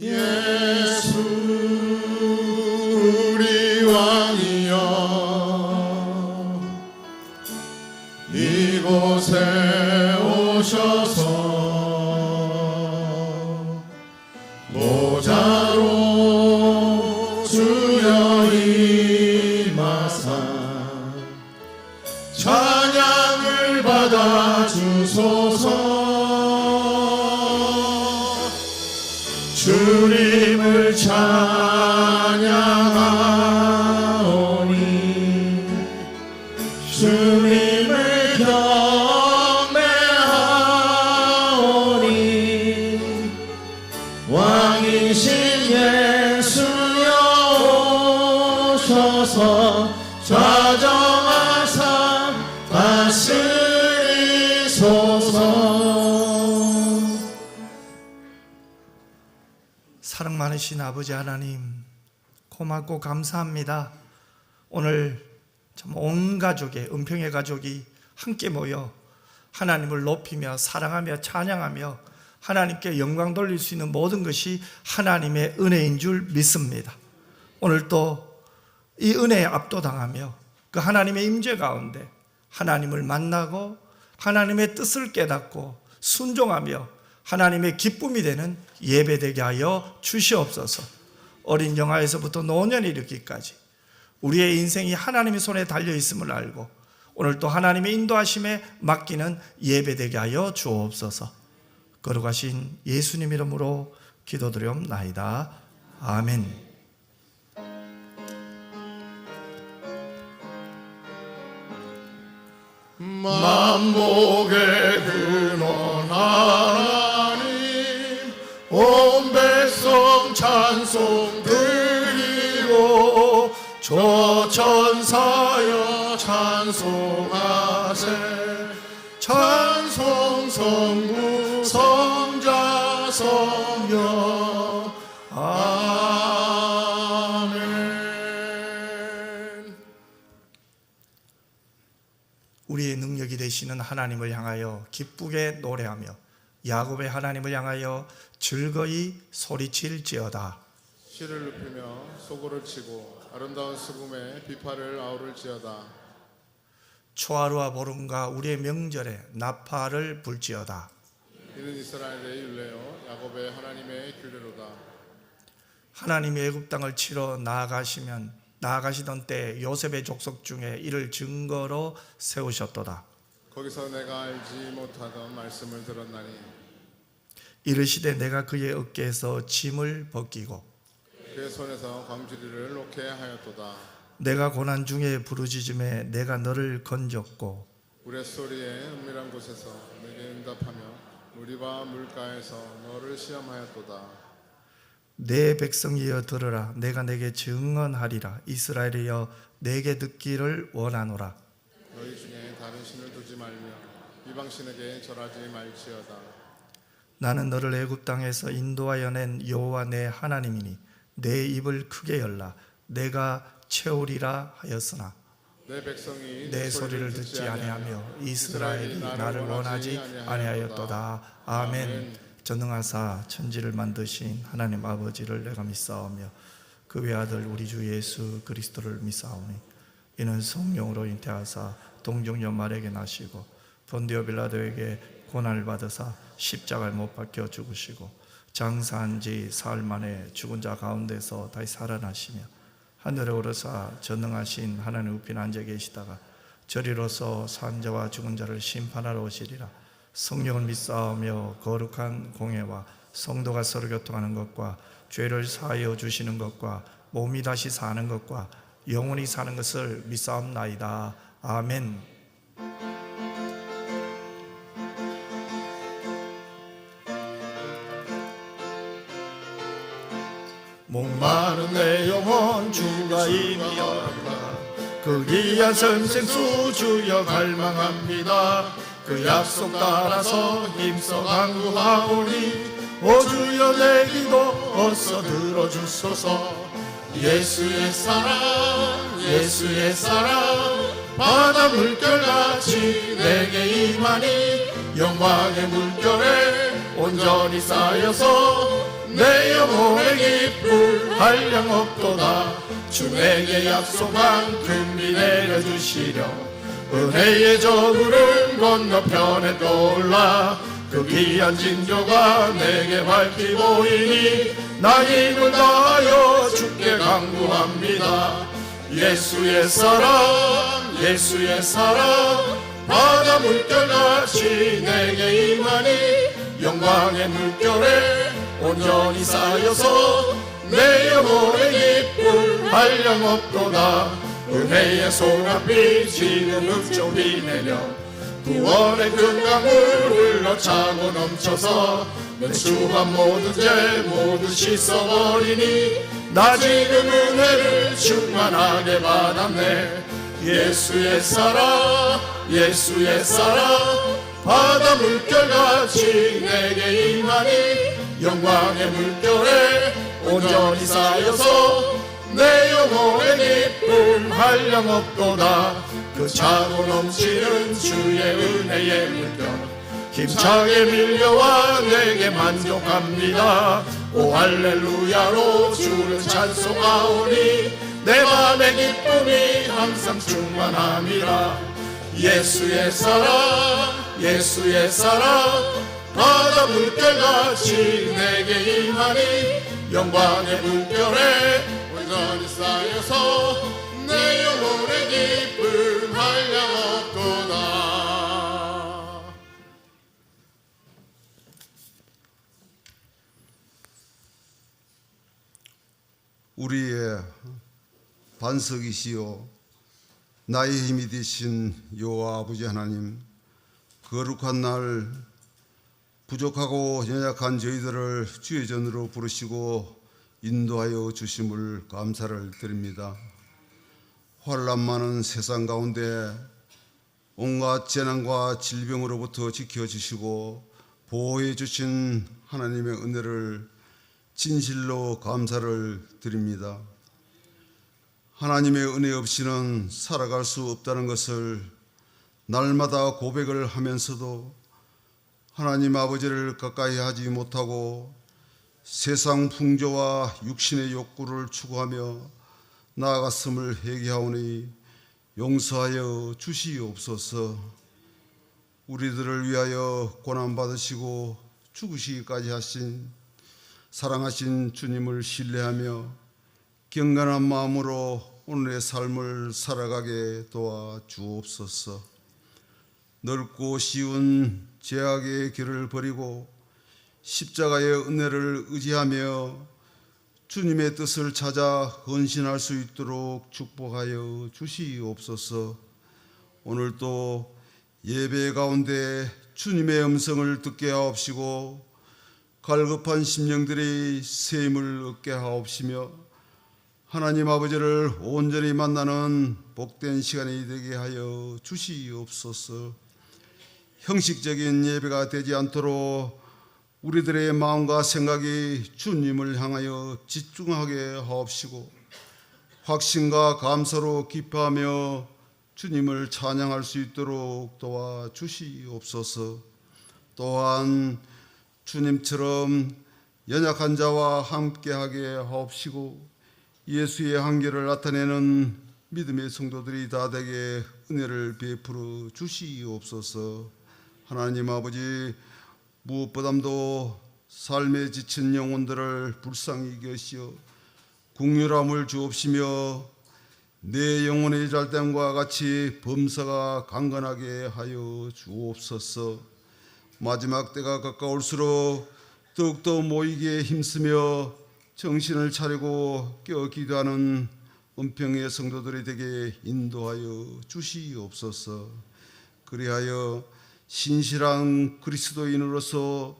예수 우리 왕이여 이곳에 오셔서 모자로 주여 임하사 찬양을 받아주소서. 주님을 찬양하오니 주님을 경배하오니 왕이신 예수여 오셔서 좌정하사 다스리소서. 사랑 많으신 아버지 하나님, 고맙고 감사합니다. 오늘 참 온 가족의, 은평의 가족이 함께 모여 하나님을 높이며 사랑하며 찬양하며 하나님께 영광 돌릴 수 있는 모든 것이 하나님의 은혜인 줄 믿습니다. 오늘 또 이 은혜에 압도당하며 그 하나님의 임재 가운데 하나님을 만나고 하나님의 뜻을 깨닫고 순종하며 하나님의 기쁨이 되는 예배되게 하여 주시옵소서. 어린 영아에서부터 노년에 이르기까지 우리의 인생이 하나님의 손에 달려있음을 알고 오늘 또 하나님의 인도하심에 맡기는 예배되게 하여 주옵소서. 거룩하신 예수님 이름으로 기도드리옵나이다. 아멘. 만복의 근원 하나님 온 백성 찬송 드리고 조천사여 찬송하세. 찬송 성부 성자 성령 아멘. 우리의 능력이 되시는 하나님을 향하여 기쁘게 노래하며 야곱의 하나님을 향하여 즐거이 소리칠지어다. 시를 눕히며 소고를 치고 아름다운 수금에 비파를 아우를지어다. 초하루와 보름과 우리의 명절에 나팔을 불지어다. 이는 이스라엘의 율례요 야곱의 하나님의 규례로다. 하나님이 애굽 땅을 치러 나아가시던 때 요셉의 족속 중에 이를 증거로 세우셨도다. 거기서 내가 알지 못하던 말씀을 들었나니 이르시되 내가 그의 어깨에서 짐을 벗기고 그의 손에서 광주리를 놓게 하였도다. 내가 고난 중에 부르짖음에 내가 너를 건졌고 우레소리의 은밀한 곳에서 내게 응답하며 무리와 물가에서 너를 시험하였도다. 내 백성이여 들으라. 내가 내게 증언하리라. 이스라엘이여 내게 듣기를 원하노라. 너희 중에 다른 신을 두지 말며 이방신에게 절하지 말지어다. 나는 너를 애굽 땅에서 인도하여 낸 여호와 내 하나님이니 내 입을 크게 열라. 내가 채우리라 하였으나 내 백성이 내 소리를 듣지 아니하며 이스라엘이 나를 원하지 아니하였도다. 아멘. 전능하사 천지를 만드신 하나님 아버지를 내가 믿사오며 그 외아들 우리 주 예수 그리스도를 믿사오니 이는 성령으로 잉태하사 동정녀 마리아에게 나시고 본디오 빌라도에게 고난을 받으사 십자가에 못 박혀 죽으시고 장사한 지 사흘 만에 죽은 자 가운데서 다시 살아나시며 하늘에 오르사 전능하신 하나님 우편 앉아 계시다가 저리로서 산 자와 죽은 자를 심판하러 오시리라. 성령을 믿사오며 거룩한 공회와 성도가 서로 교통하는 것과 죄를 사하여 주시는 것과 몸이 다시 사는 것과 영원히 사는 것을 믿사옵나이다. 아멘. 목마른 내 영혼 주가 이미 열었다. 그 귀한 생수 주여 갈망합니다. 그 약속 따라서 힘써 간구하오니 오 주여 내 기도 어서 들어주소서. 예수의 사랑 예수의 사랑 바다 물결같이 내게 임하니 영광의 물결에 온 온전히 쌓여서 내 영혼의 기쁨 한량없도다. 주 내게 약속한 금비 내려주시려 은혜의 저 구름 건너편에 떠올라 그 귀한 징조가 내게 밝히 보이니 나 힘을 다하여 주께 간구합니다. 예수의 사랑 예수의 사랑 바다 물결같이 내게 임하니 영광의 물결에 온전히 쌓여서 내 영혼의 기쁨 한량없도다. 은혜의 소낙비 지금 흡족히 내려 구원의 큰 강물 흘러차고 넘쳐서 내 추한 모든 죄 모두 씻어버리니 나 지금 은혜를 충만하게 받았네. 예수의 사랑 예수의 사랑 바다 물결같이 내게 임하니 영광의 물결에 온전히 쌓여서 내 영혼의 기쁨 한량없도다. 그 차고 넘치는 주의 은혜의 물결 힘차게 밀려와 내게 만족합니다. 오 할렐루야로 주를 찬송하오니 내 맘의 기쁨이 항상 충만함이라. 예수의 사랑 예수의 사랑 바다 물결같이 내게 임하니 영광의 물결에 온전히 쌓여서 내 영혼의 기쁨 한량없도다. 우리의 반석이시요 나의 힘이 되신 여호와 아버지 하나님, 거룩한 날 부족하고 연약한 저희들을 주의 전으로 부르시고 인도하여 주심을 감사를 드립니다. 환난 많은 세상 가운데 온갖 재난과 질병으로부터 지켜주시고 보호해 주신 하나님의 은혜를 진실로 감사를 드립니다. 하나님의 은혜 없이는 살아갈 수 없다는 것을 날마다 고백을 하면서도 하나님 아버지를 가까이 하지 못하고 세상 풍조와 육신의 욕구를 추구하며 나아갔음을 회개하오니 용서하여 주시옵소서. 우리들을 위하여 고난받으시고 죽으시기까지 하신 사랑하신 주님을 신뢰하며 경건한 마음으로 오늘의 삶을 살아가게 도와 주옵소서. 넓고 쉬운 죄악의 길을 버리고 십자가의 은혜를 의지하며 주님의 뜻을 찾아 헌신할 수 있도록 축복하여 주시옵소서. 오늘도 예배 가운데 주님의 음성을 듣게 하옵시고 갈급한 심령들이 새 힘을 얻게 하옵시며 하나님 아버지를 온전히 만나는 복된 시간이 되게 하여 주시옵소서. 형식적인 예배가 되지 않도록 우리들의 마음과 생각이 주님을 향하여 집중하게 하옵시고 확신과 감사로 기뻐하며 주님을 찬양할 수 있도록 도와 주시옵소서. 또한 주님처럼 연약한 자와 함께하게 하옵시고 예수의 한계를 나타내는 믿음의 성도들이 다 되게 은혜를 베풀어 주시옵소서. 하나님 아버지, 무엇보다도 삶에 지친 영혼들을 불쌍히 여기시어 긍휼함을 주옵시며 내 영혼의 잘됨과 같이 범사가 강건하게 하여 주옵소서. 마지막 때가 가까울수록 더욱더 모이기에 힘쓰며 정신을 차리고 깨어 기도하는 은평의 성도들이 되게 인도하여 주시옵소서. 그리하여 신실한 그리스도인으로서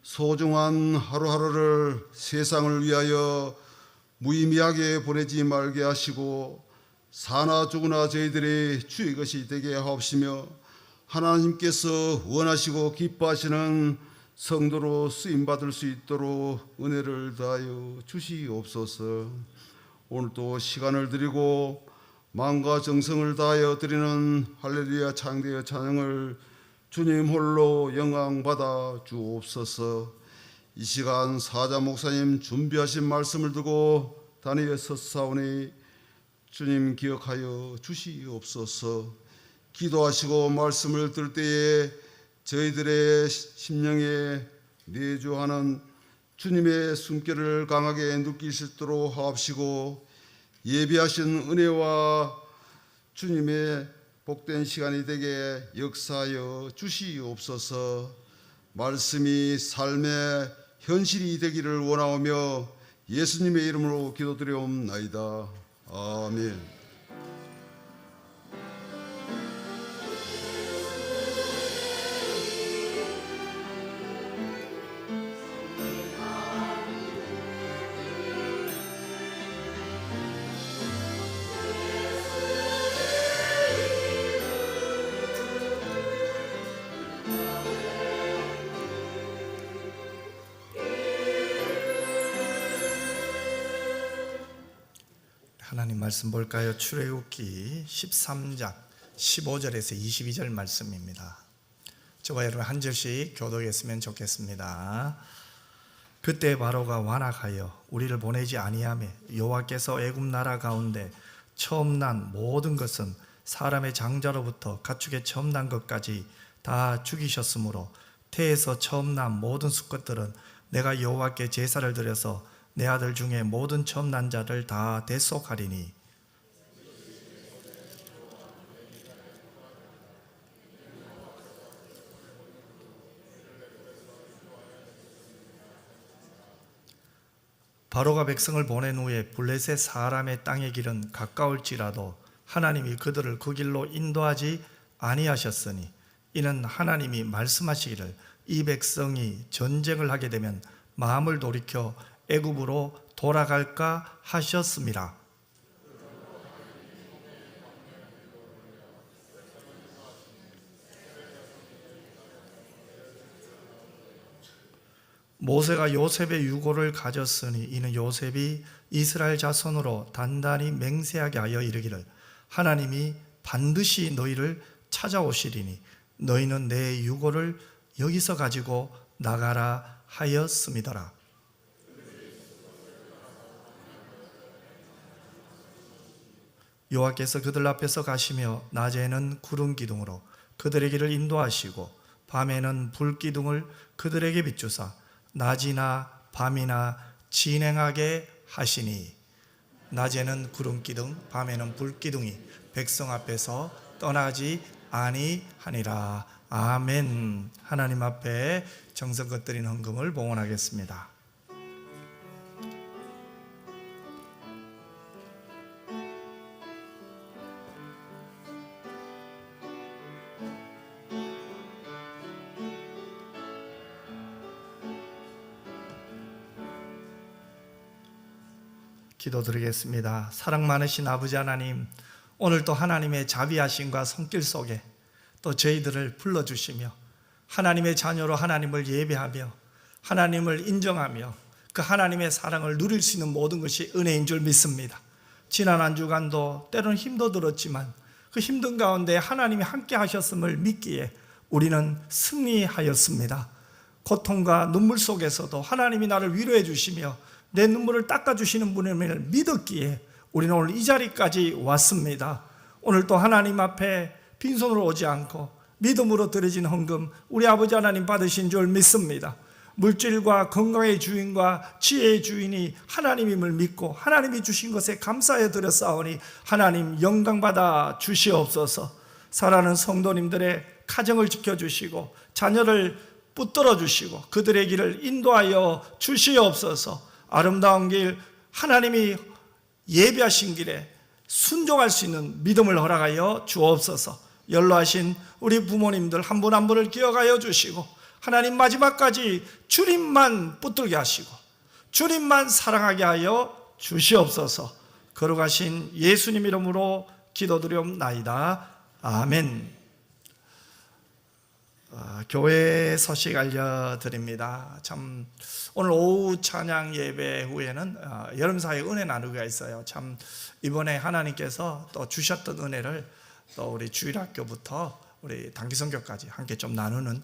소중한 하루하루를 세상을 위하여 무의미하게 보내지 말게 하시고 사나 죽으나 저희들이 주의 것이 되게 하옵시며 하나님께서 원하시고 기뻐하시는 성도로 쓰임받을 수 있도록 은혜를 다하여 주시옵소서. 오늘도 시간을 드리고 마음과 정성을 다하여 드리는 할렐루야 창대의 찬양을 주님 홀로 영광 받아 주옵소서. 이 시간 사자 목사님 준비하신 말씀을 두고 단위에 섰사오니 주님 기억하여 주시옵소서. 기도하시고 말씀을 들을 때에 저희들의 심령에 내주하는 주님의 숨결을 강하게 느낄 수 있도록 하옵시고, 예비하신 은혜와 주님의 복된 시간이 되게 역사하여 주시옵소서. 말씀이 삶의 현실이 되기를 원하오며 예수님의 이름으로 기도드리옵나이다. 아멘. 하나님 말씀 볼까요? 출애굽기 13장 15절에서 22절 말씀입니다. 저와 여러분 한 절씩 교독했으면 좋겠습니다. 그때 바로가 완악하여 우리를 보내지 아니하며 여호와께서 애굽 나라 가운데 처음 난 모든 것은 사람의 장자로부터 가축의 처음 난 것까지 다 죽이셨으므로 태에서 처음 난 모든 수컷들은 내가 여호와께 제사를 드려서 내 아들 중에 모든 처음 난 자를 다 대속하리니, 바로가 백성을 보낸 후에 블레셋 사람의 땅의 길은 가까울지라도 하나님이 그들을 그 길로 인도하지 아니하셨으니, 이는 하나님이 말씀하시기를 이 백성이 전쟁을 하게 되면 마음을 돌이켜 애굽으로 돌아갈까 하셨습니다. 모세가 요셉의 유고를 가졌으니 이는 요셉이 이스라엘 자손으로 단단히 맹세하게 하여 이르기를 하나님이 반드시 너희를 찾아오시리니 너희는 내 유고를 여기서 가지고 나가라 하였음이더라. 여호와께서 그들 앞에서 가시며 낮에는 구름 기둥으로 그들의 길을 인도하시고 밤에는 불 기둥을 그들에게 비추사 낮이나 밤이나 진행하게 하시니, 낮에는 구름 기둥 밤에는 불 기둥이 백성 앞에서 떠나지 아니하니라. 아멘. 하나님 앞에 정성껏 드린 헌금을 봉헌하겠습니다. 기도드리겠습니다. 사랑 많으신 아버지 하나님, 오늘 또 하나님의 자비하심과 손길 속에 또 저희들을 불러주시며 하나님의 자녀로 하나님을 예배하며 하나님을 인정하며 그 하나님의 사랑을 누릴 수 있는 모든 것이 은혜인 줄 믿습니다. 지난 한 주간도 때로는 힘도 들었지만 그 힘든 가운데 하나님이 함께 하셨음을 믿기에 우리는 승리하였습니다. 고통과 눈물 속에서도 하나님이 나를 위로해 주시며 내 눈물을 닦아주시는 분임을 믿었기에 우리는 오늘 이 자리까지 왔습니다. 오늘 또 하나님 앞에 빈손으로 오지 않고 믿음으로 드려진 헌금 우리 아버지 하나님 받으신 줄 믿습니다. 물질과 건강의 주인과 지혜의 주인이 하나님임을 믿고 하나님이 주신 것에 감사해 드렸사오니 하나님 영광받아 주시옵소서. 사랑하는 성도님들의 가정을 지켜주시고 자녀를 붙들어 주시고 그들의 길을 인도하여 주시옵소서. 아름다운 길 하나님이 예비하신 길에 순종할 수 있는 믿음을 허락하여 주옵소서. 연로하신 우리 부모님들 한 분 한 분을 기억하여 주시고 하나님 마지막까지 주님만 붙들게 하시고 주님만 사랑하게 하여 주시옵소서. 거룩하신 예수님 이름으로 기도드리옵나이다. 아멘. 교회 소식 알려드립니다. 참 오늘 오후 찬양 예배 후에는 여름사회 은혜 나누기가 있어요. 참 이번에 하나님께서 또 주셨던 은혜를 또 우리 주일학교부터 우리 단기 선교까지 함께 좀 나누는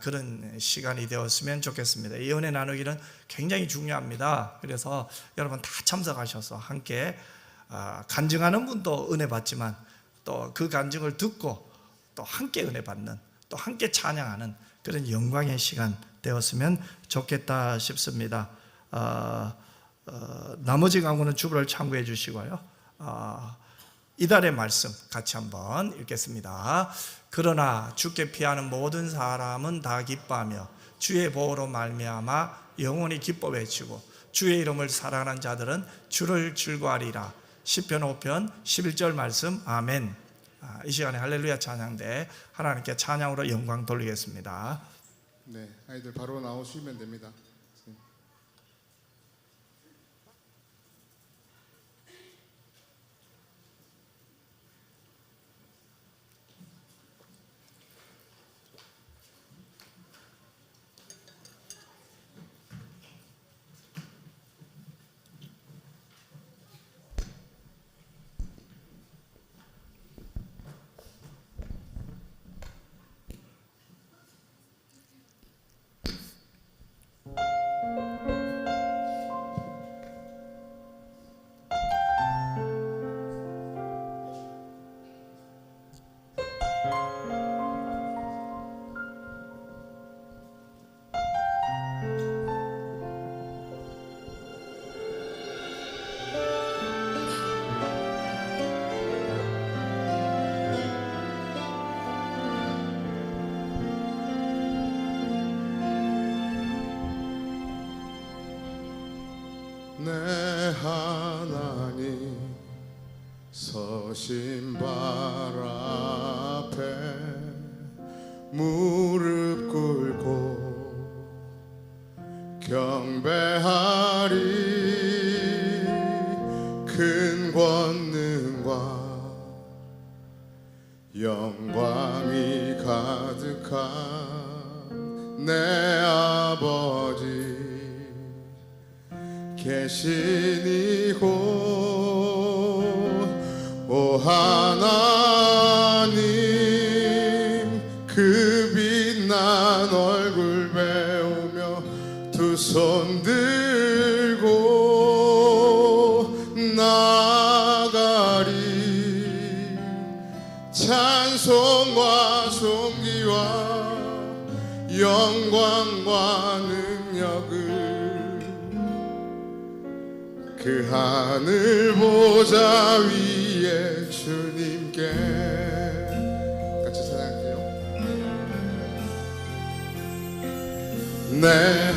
그런 시간이 되었으면 좋겠습니다. 이 은혜 나누기는 굉장히 중요합니다. 그래서 여러분 다 참석하셔서 함께 간증하는 분도 은혜 받지만 또 그 간증을 듣고 또 함께 은혜 받는, 또 함께 찬양하는 그런 영광의 시간 되었으면 좋겠다 싶습니다. 나머지 강구는 주보를 참고해 주시고요. 이달의 말씀 같이 한번 읽겠습니다. 그러나 주께 피하는 모든 사람은 다 기뻐하며 주의 보호로 말미암아 영원히 기뻐 외치고 주의 이름을 사랑하는 자들은 주를 즐거워하리라. 시편 5편 11절 말씀. 아멘. 이 시간에 할렐루야 찬양대 하나님께 찬양으로 영광 돌리겠습니다. 네, 아이들 바로 나오시면 됩니다. 내 하나님 서신 발 앞에 무릎 꿇고 경배하리. 큰 권능과 영광이 가득한 내 아버지 계신 이곳, 오 하나님 그 빛난 얼굴 배우며 두 손 들고 나가리. 찬송과 존귀와 영광과 능력을 그 하늘 보좌 위에 주님께. 같이 찬양할게요. 내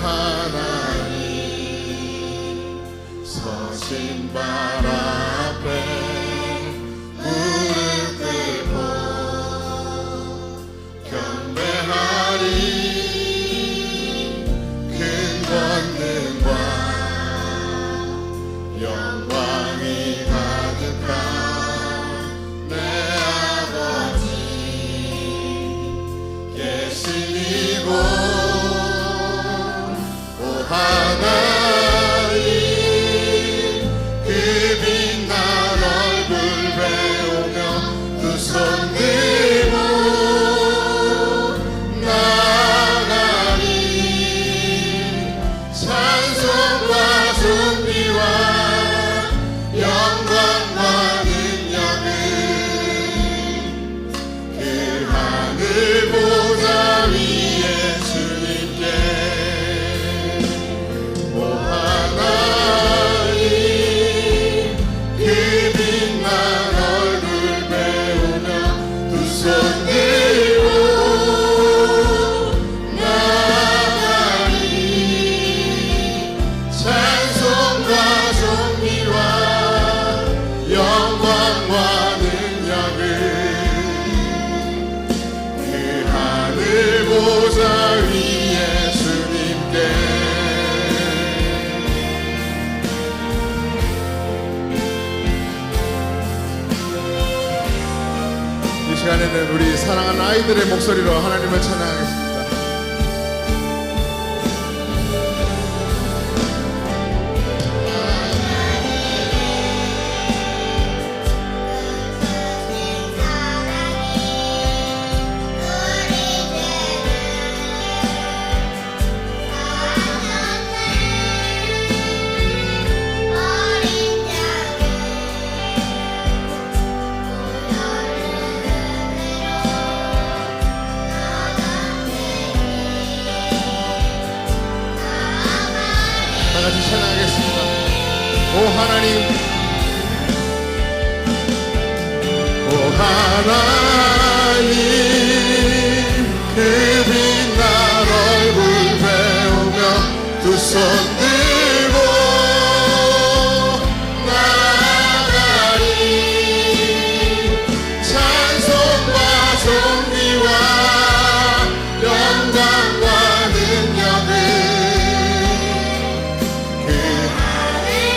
하나님 서신 발 앞에 무릎 꿇고 경배하리. 큰 권능과 영광이 가득한 내 아버지 계신 이곳, 오 하나님 그 빛난 얼굴 배우며 두 손 들고 나가리. 찬송과 존귀와 영광과 능력을 그 하늘 보좌 위에 주님께. 오 하나님 그 빛난 얼굴 배우며 두 손 들고 나가리. 찬송과 존귀와 영광과 능력을 그 하늘 보좌 위에 주님께. 이 시간에는 우리 사랑하는 아이들의 목소리로 하나님을 찬양하겠습니다. 오 하나님, 오 하나님, 그 빛난 얼굴 배우며 두 손 들고 나가리. 찬송과 존귀와 영광과 능력을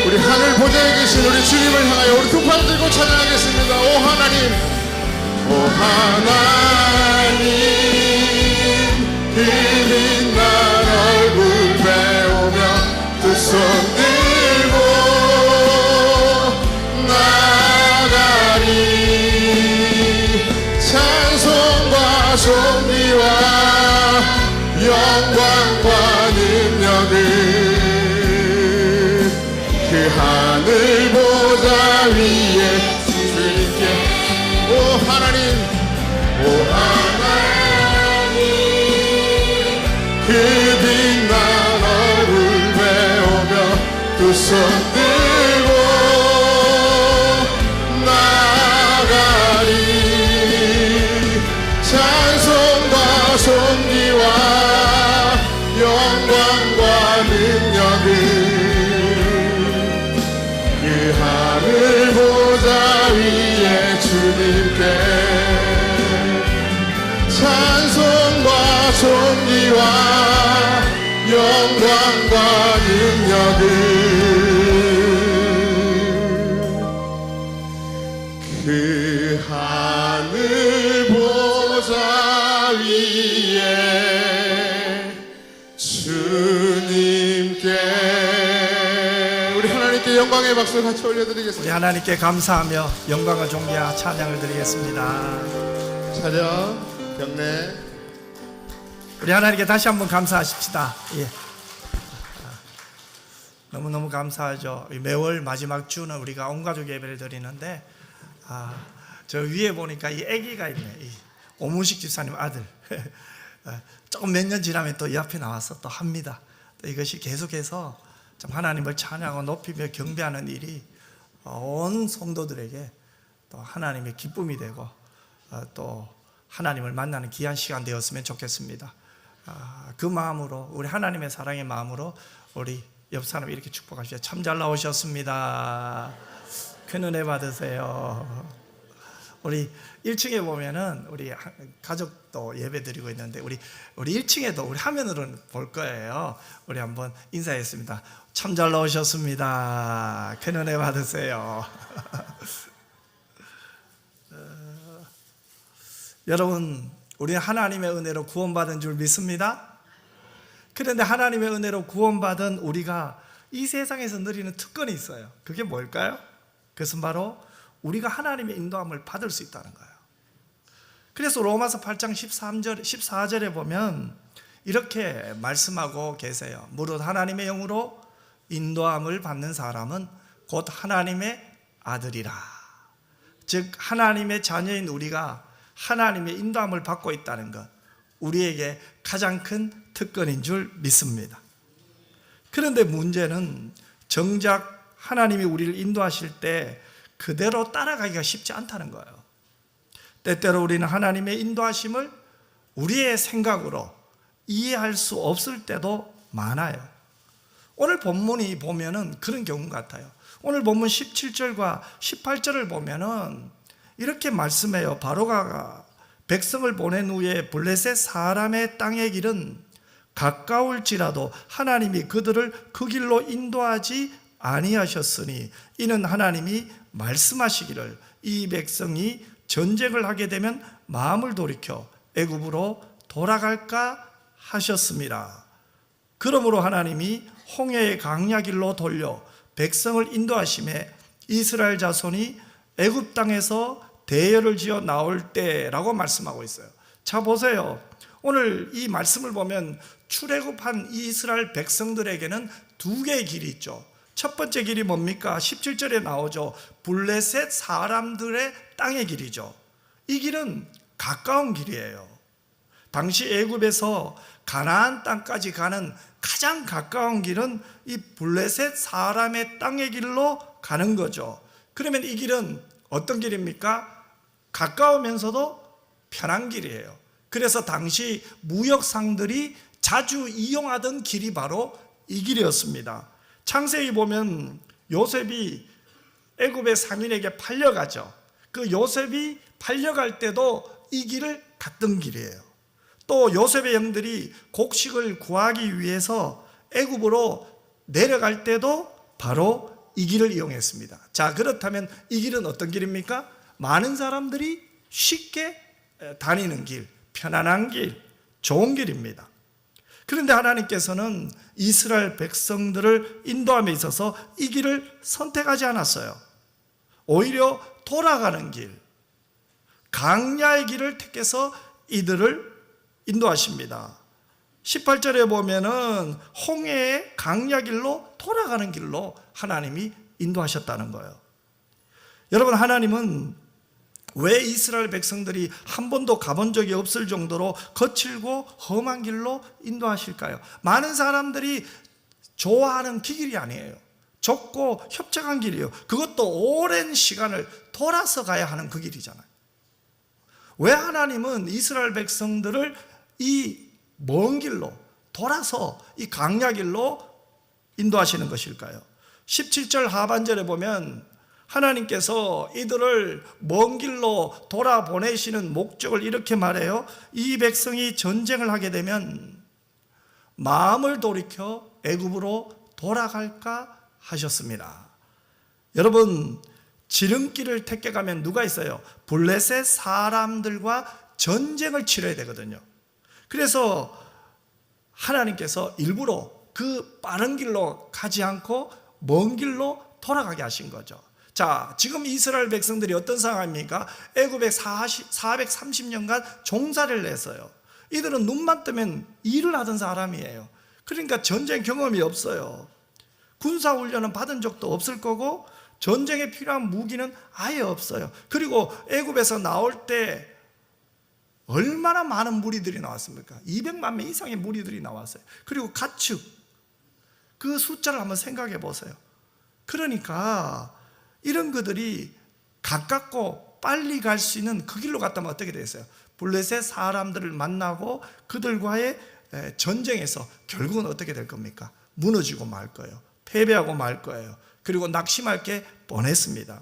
우리 하늘 보좌에 계신 우리 주님을 향하여 우리 두 팔 들고 찬양하겠습니다. 오 하나님, 오 하나님, 그 빛난 얼굴 배우며 두 손 들고 나가리. 찬송과 존귀와 영광과 능력을 그 하늘 보좌 위에 주님께. 오 하나님, 오 하나님, 그 빛난 얼굴 배우며 두 손 들고 나가리. 찬송과 존귀와 영광과 능력을 그 하늘 보좌 위에 주님께. 찬송과 존귀와 영광과 능력을 그 하늘 보좌 위에 주님께. 우리 하나님께 영광의 박수 같이 우리 올려드리겠습니다. 하나님께 감사하며 영광과 존귀와 찬양을 드리겠습니다. 찬양 경례. 우리 하나님께 다시 한번 감사하십시다. 예. 너무너무 감사하죠. 매월 마지막 주는 우리가 온 가족 예배를 드리는데, 저 위에 보니까 이 아기가 있네. 이 오문식 집사님 아들. 조금 몇 년 지나면 또 이 앞에 나와서 또 합니다. 또 이것이 계속해서 참 하나님을 찬양하고 높이며 경배하는 일이 온 성도들에게 또 하나님의 기쁨이 되고 또 하나님을 만나는 귀한 시간 되었으면 좋겠습니다. 그 마음으로, 우리 하나님의 사랑의 마음으로 우리 옆 사람 이렇게 축복하시죠. 참 잘 나오셨습니다. 큰 은혜 받으세요. 우리 1층에 보면은 우리 가족도 예배 드리고 있는데, 우리 1층에도 우리 화면으로 볼 거예요. 우리 한번 인사했습니다. 참 잘 나오셨습니다. 큰 은혜 받으세요. 여러분, 우리 하나님의 은혜로 구원받은 줄 믿습니다. 그런데 하나님의 은혜로 구원받은 우리가 이 세상에서 누리는 특권이 있어요. 그게 뭘까요? 그것은 바로 우리가 하나님의 인도함을 받을 수 있다는 거예요. 그래서 로마서 8장 14절에 보면 이렇게 말씀하고 계세요. 무릇 하나님의 영으로 인도함을 받는 사람은 곧 하나님의 아들이라. 즉 하나님의 자녀인 우리가 하나님의 인도함을 받고 있다는 것, 우리에게 가장 큰 특권인 줄 믿습니다. 그런데 문제는 정작 하나님이 우리를 인도하실 때 그대로 따라가기가 쉽지 않다는 거예요. 때때로 우리는 하나님의 인도하심을 우리의 생각으로 이해할 수 없을 때도 많아요. 오늘 본문이 보면은 그런 경우 같아요. 오늘 본문 17절과 18절을 보면은 이렇게 말씀해요. 바로가 백성을 보낸 후에 블레셋 사람의 땅의 길은 가까울지라도 하나님이 그들을 그 길로 인도하지 아니하셨으니 이는 하나님이 말씀하시기를 이 백성이 전쟁을 하게 되면 마음을 돌이켜 애굽으로 돌아갈까 하셨습니다. 그러므로 하나님이 홍해의 강야 길로 돌려 백성을 인도하심에 이스라엘 자손이 애굽 땅에서 대열을 지어 나올 때라고 말씀하고 있어요. 자 보세요. 오늘 이 말씀을 보면 출애굽한 이스라엘 백성들에게는 두 개의 길이 있죠. 첫 번째 길이 뭡니까? 17절에 나오죠. 블레셋 사람들의 땅의 길이죠. 이 길은 가까운 길이에요. 당시 애굽에서 가나안 땅까지 가는 가장 가까운 길은 이 블레셋 사람의 땅의 길로 가는 거죠. 그러면 이 길은 어떤 길입니까? 가까우면서도 편한 길이에요. 그래서 당시 무역상들이 자주 이용하던 길이 바로 이 길이었습니다. 창세기 보면 요셉이 애굽의 상인에게 팔려가죠. 그 요셉이 팔려갈 때도 이 길을 갔던 길이에요. 또 요셉의 형들이 곡식을 구하기 위해서 애굽으로 내려갈 때도 바로 이 길을 이용했습니다. 자, 그렇다면 이 길은 어떤 길입니까? 많은 사람들이 쉽게 다니는 길, 편안한 길, 좋은 길입니다. 그런데 하나님께서는 이스라엘 백성들을 인도함에 있어서 이 길을 선택하지 않았어요. 오히려 돌아가는 길, 강야의 길을 택해서 이들을 인도하십니다. 18절에 보면은 홍해의 강야 길로 돌아가는 길로 하나님이 인도하셨다는 거예요. 여러분, 하나님은 왜 이스라엘 백성들이 한 번도 가본 적이 없을 정도로 거칠고 험한 길로 인도하실까요? 많은 사람들이 좋아하는 길이 아니에요. 좁고 협착한 길이에요. 그것도 오랜 시간을 돌아서 가야 하는 그 길이잖아요. 왜 하나님은 이스라엘 백성들을 이 먼 길로 돌아서 이 강야 길로 인도하시는 것일까요? 17절 하반절에 보면 하나님께서 이들을 먼 길로 돌아보내시는 목적을 이렇게 말해요. 이 백성이 전쟁을 하게 되면 마음을 돌이켜 애굽으로 돌아갈까 하셨습니다. 여러분, 지름길을 택해 가면 누가 있어요? 블레셋 사람들과 전쟁을 치러야 되거든요. 그래서 하나님께서 일부러 그 빠른 길로 가지 않고 먼 길로 돌아가게 하신 거죠. 자, 지금 이스라엘 백성들이 어떤 상황입니까? 애굽에 430년간 종살이를 했어요. 이들은 눈만 뜨면 일을 하던 사람이에요. 그러니까 전쟁 경험이 없어요. 군사훈련은 받은 적도 없을 거고 전쟁에 필요한 무기는 아예 없어요. 그리고 애굽에서 나올 때 얼마나 많은 무리들이 나왔습니까? 200만 명 이상의 무리들이 나왔어요. 그리고 가축, 그 숫자를 한번 생각해 보세요. 그러니까 이런 그들이 가깝고 빨리 갈 수 있는 그 길로 갔다면 어떻게 되겠어요? 블레셋 사람들을 만나고 그들과의 전쟁에서 결국은 어떻게 될 겁니까? 무너지고 말 거예요. 패배하고 말 거예요. 그리고 낙심할 게 뻔했습니다.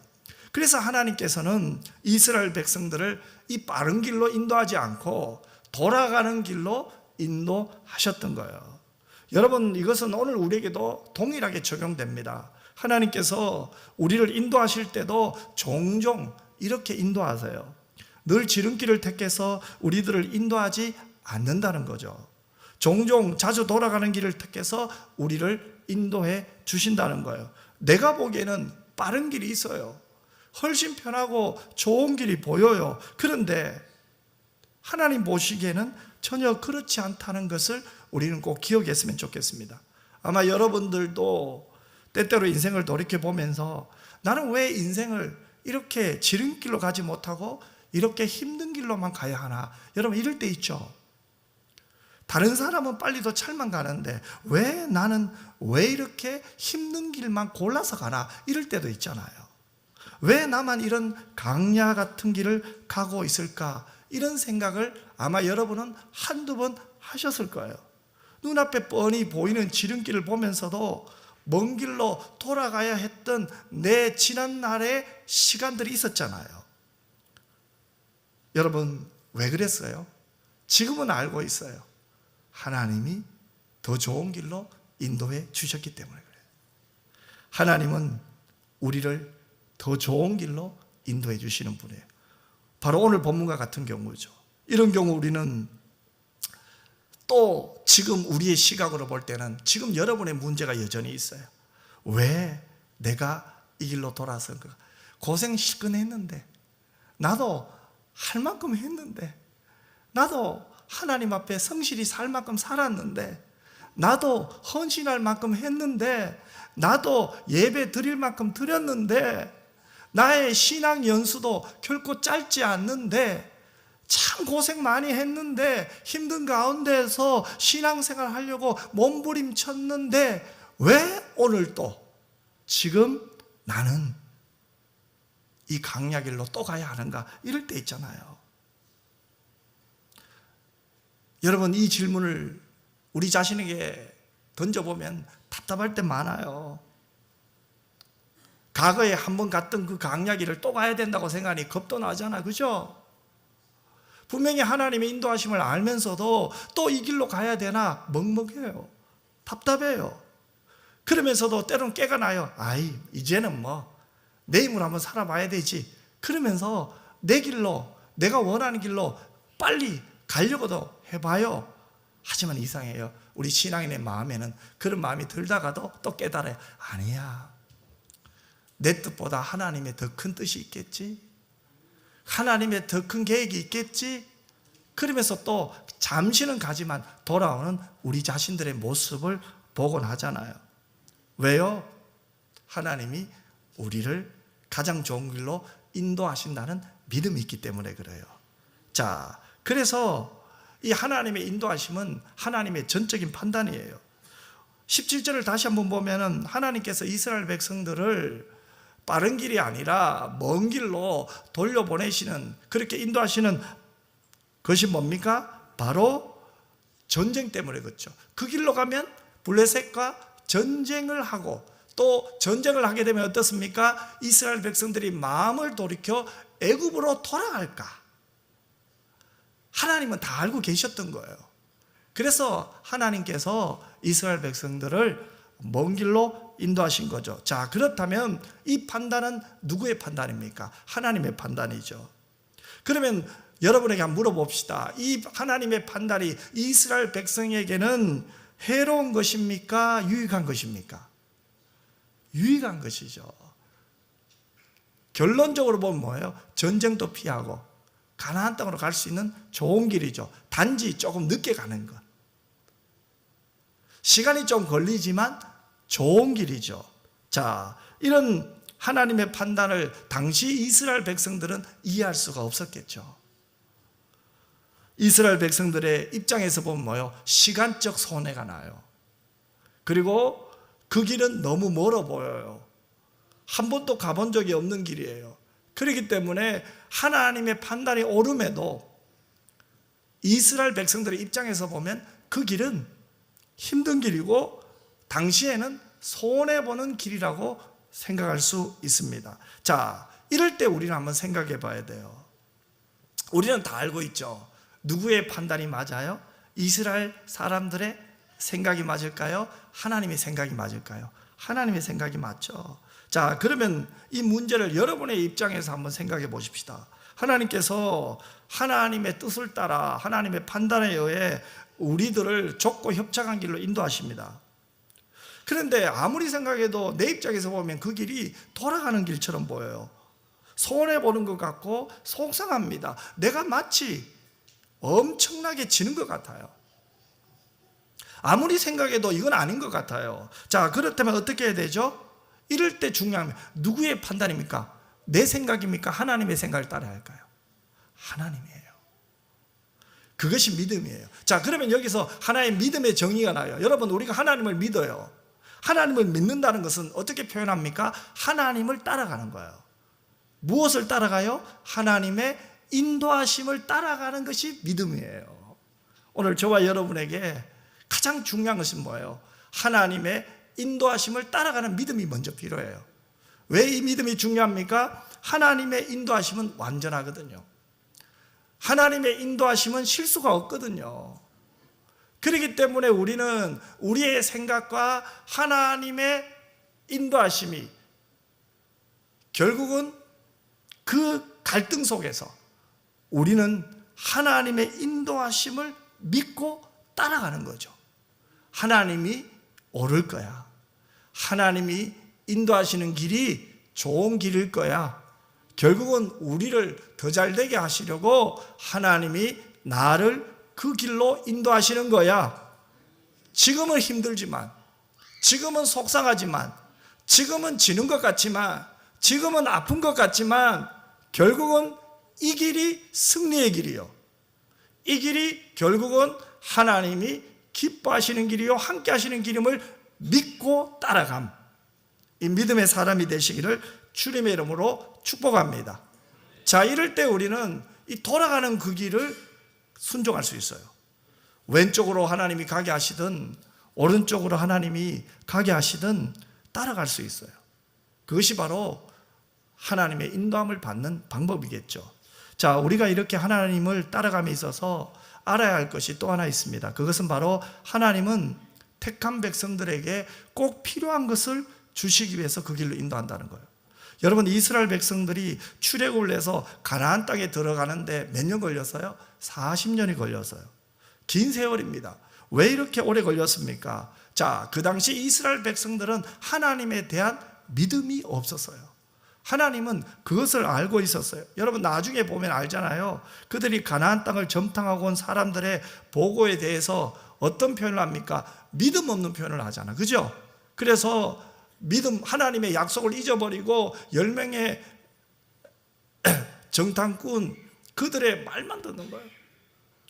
그래서 하나님께서는 이스라엘 백성들을 이 빠른 길로 인도하지 않고 돌아가는 길로 인도하셨던 거예요. 여러분, 이것은 오늘 우리에게도 동일하게 적용됩니다. 하나님께서 우리를 인도하실 때도 종종 이렇게 인도하세요. 늘 지름길을 택해서 우리들을 인도하지 않는다는 거죠. 종종 자주 돌아가는 길을 택해서 우리를 인도해 주신다는 거예요. 내가 보기에는 빠른 길이 있어요. 훨씬 편하고 좋은 길이 보여요. 그런데 하나님 보시기에는 전혀 그렇지 않다는 것을 우리는 꼭 기억했으면 좋겠습니다. 아마 여러분들도 때때로 인생을 돌이켜보면서 나는 왜 인생을 이렇게 지름길로 가지 못하고 이렇게 힘든 길로만 가야 하나? 여러분, 이럴 때 있죠. 다른 사람은 빨리도 찰만 가는데 왜 나는 왜 이렇게 힘든 길만 골라서 가나? 이럴 때도 있잖아요. 왜 나만 이런 강야 같은 길을 가고 있을까? 이런 생각을 아마 여러분은 한두 번 하셨을 거예요. 눈앞에 뻔히 보이는 지름길을 보면서도 먼 길로 돌아가야 했던 내 지난 날의 시간들이 있었잖아요. 여러분, 왜 그랬어요? 지금은 알고 있어요. 하나님이 더 좋은 길로 인도해 주셨기 때문에 그래요. 하나님은 우리를 더 좋은 길로 인도해 주시는 분이에요. 바로 오늘 본문과 같은 경우죠. 이런 경우 우리는 또 지금 우리의 시각으로 볼 때는 지금 여러분의 문제가 여전히 있어요. 왜 내가 이 길로 돌아선가? 고생 실컷 했는데, 나도 할 만큼 했는데, 나도 하나님 앞에 성실히 살 만큼 살았는데, 나도 헌신할 만큼 했는데, 나도 예배 드릴 만큼 드렸는데, 나의 신앙 연수도 결코 짧지 않는데 참 고생 많이 했는데 힘든 가운데서 신앙생활 하려고 몸부림쳤는데 왜 오늘 또 지금 나는 이 강야길로 또 가야 하는가, 이럴 때 있잖아요. 여러분, 이 질문을 우리 자신에게 던져보면 답답할 때 많아요. 과거에 한번 갔던 그 강야길을 또 가야 된다고 생각하니 겁도 나잖아, 그죠? 분명히 하나님의 인도하심을 알면서도 또 이 길로 가야 되나 먹먹해요. 답답해요. 그러면서도 때로는 깨가 나요. 아이, 이제는 내 힘으로 한번 살아봐야 되지. 그러면서 내 길로, 내가 원하는 길로 빨리 가려고도 해봐요. 하지만 이상해요. 우리 신앙인의 마음에는 그런 마음이 들다가도 또 깨달아요. 아니야, 내 뜻보다 하나님의 더 큰 뜻이 있겠지, 하나님의 더 큰 계획이 있겠지. 그러면서 또 잠시는 가지만 돌아오는 우리 자신들의 모습을 보곤 하잖아요. 왜요? 하나님이 우리를 가장 좋은 길로 인도하신다는 믿음이 있기 때문에 그래요. 자, 그래서 이 하나님의 인도하심은 하나님의 전적인 판단이에요. 17절을 다시 한번 보면은 하나님께서 이스라엘 백성들을 빠른 길이 아니라 먼 길로 돌려보내시는, 그렇게 인도하시는 것이 뭡니까? 바로 전쟁 때문에 그렇죠. 그 길로 가면 블레셋과 전쟁을 하고, 또 전쟁을 하게 되면 어떻습니까? 이스라엘 백성들이 마음을 돌이켜 애굽으로 돌아갈까? 하나님은 다 알고 계셨던 거예요. 그래서 하나님께서 이스라엘 백성들을 먼 길로 인도하신 거죠. 자, 그렇다면 이 판단은 누구의 판단입니까? 하나님의 판단이죠. 그러면 여러분에게 한번 물어봅시다. 이 하나님의 판단이 이스라엘 백성에게는 해로운 것입니까? 유익한 것입니까? 유익한 것이죠. 결론적으로 보면 뭐예요? 전쟁도 피하고 가나안 땅으로 갈 수 있는 좋은 길이죠. 단지 조금 늦게 가는 것, 시간이 좀 걸리지만 좋은 길이죠. 자, 이런 하나님의 판단을 당시 이스라엘 백성들은 이해할 수가 없었겠죠. 이스라엘 백성들의 입장에서 보면 뭐예요? 시간적 손해가 나요. 그리고 그 길은 너무 멀어 보여요. 한 번도 가본 적이 없는 길이에요. 그렇기 때문에 하나님의 판단이 옳음에도 이스라엘 백성들의 입장에서 보면 그 길은 힘든 길이고 당시에는 손해보는 길이라고 생각할 수 있습니다. 자, 이럴 때 우리는 한번 생각해 봐야 돼요. 우리는 다 알고 있죠. 누구의 판단이 맞아요? 이스라엘 사람들의 생각이 맞을까요? 하나님의 생각이 맞을까요? 하나님의 생각이 맞죠. 자, 그러면 이 문제를 여러분의 입장에서 한번 생각해 보십시다. 하나님께서 하나님의 뜻을 따라 하나님의 판단에 의해 우리들을 좁고 협착한 길로 인도하십니다. 그런데 아무리 생각해도 내 입장에서 보면 그 길이 돌아가는 길처럼 보여요. 손해보는 것 같고 속상합니다. 내가 마치 엄청나게 지는 것 같아요. 아무리 생각해도 이건 아닌 것 같아요. 자, 그렇다면 어떻게 해야 되죠? 이럴 때 중요한 건 누구의 판단입니까? 내 생각입니까? 하나님의 생각을 따라야 할까요? 하나님이에요. 그것이 믿음이에요. 자, 그러면 여기서 하나의 믿음의 정의가 나요. 여러분, 우리가 하나님을 믿어요. 하나님을 믿는다는 것은 어떻게 표현합니까? 하나님을 따라가는 거예요. 무엇을 따라가요? 하나님의 인도하심을 따라가는 것이 믿음이에요. 오늘 저와 여러분에게 가장 중요한 것은 뭐예요? 하나님의 인도하심을 따라가는 믿음이 먼저 필요해요. 왜 이 믿음이 중요합니까? 하나님의 인도하심은 완전하거든요. 하나님의 인도하심은 실수가 없거든요. 그렇기 때문에 우리는 우리의 생각과 하나님의 인도하심이 결국은 그 갈등 속에서 우리는 하나님의 인도하심을 믿고 따라가는 거죠. 하나님이 옳을 거야. 하나님이 인도하시는 길이 좋은 길일 거야. 결국은 우리를 더 잘되게 하시려고 하나님이 나를 그 길로 인도하시는 거야. 지금은 힘들지만, 지금은 속상하지만, 지금은 지는 것 같지만, 지금은 아픈 것 같지만 결국은 이 길이 승리의 길이요. 이 길이 결국은 하나님이 기뻐하시는 길이요 함께 하시는 길임을 믿고 따라감. 이 믿음의 사람이 되시기를 주님의 이름으로 축복합니다. 자, 이럴 때 우리는 이 돌아가는 그 길을 순종할 수 있어요. 왼쪽으로 하나님이 가게 하시든 오른쪽으로 하나님이 가게 하시든 따라갈 수 있어요. 그것이 바로 하나님의 인도함을 받는 방법이겠죠. 자, 우리가 이렇게 하나님을 따라감에 있어서 알아야 할 것이 또 하나 있습니다. 그것은 바로 하나님은 택한 백성들에게 꼭 필요한 것을 주시기 위해서 그 길로 인도한다는 거예요. 여러분, 이스라엘 백성들이 출애굽을 해서 가나안 땅에 들어가는데 몇 년 걸렸어요? 40년이 걸렸어요. 긴 세월입니다. 왜 이렇게 오래 걸렸습니까? 자, 그 당시 이스라엘 백성들은 하나님에 대한 믿음이 없었어요. 하나님은 그것을 알고 있었어요. 여러분, 나중에 보면 알잖아요. 그들이 가나안 땅을 점탕하고 온 사람들의 보고에 대해서 어떤 표현을 합니까? 믿음 없는 표현을 하잖아. 그죠? 그래서 믿음, 하나님의 약속을 잊어버리고 10명의 정탐꾼, 그들의 말만 듣는 거예요.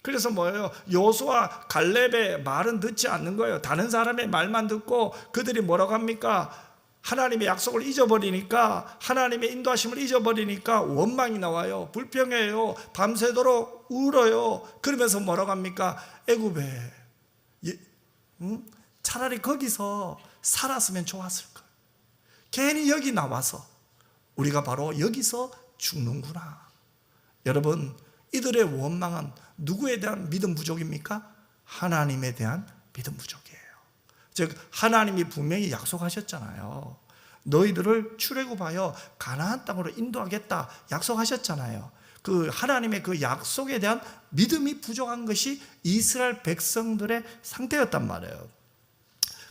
그래서 뭐예요? 여호수아, 갈렙의 말은 듣지 않는 거예요. 다른 사람의 말만 듣고 그들이 뭐라고 합니까? 하나님의 약속을 잊어버리니까, 하나님의 인도하심을 잊어버리니까 원망이 나와요. 불평해요. 밤새도록 울어요. 그러면서 뭐라고 합니까? 애굽에 차라리 거기서 살았으면 좋았을 거예요. 괜히 여기 나와서 우리가 바로 여기서 죽는구나. 여러분, 이들의 원망은 누구에 대한 믿음 부족입니까? 하나님에 대한 믿음 부족이에요. 즉, 하나님이 분명히 약속하셨잖아요. 너희들을 출애굽하여 가나안 땅으로 인도하겠다 약속하셨잖아요. 그 하나님의 그 약속에 대한 믿음이 부족한 것이 이스라엘 백성들의 상태였단 말이에요.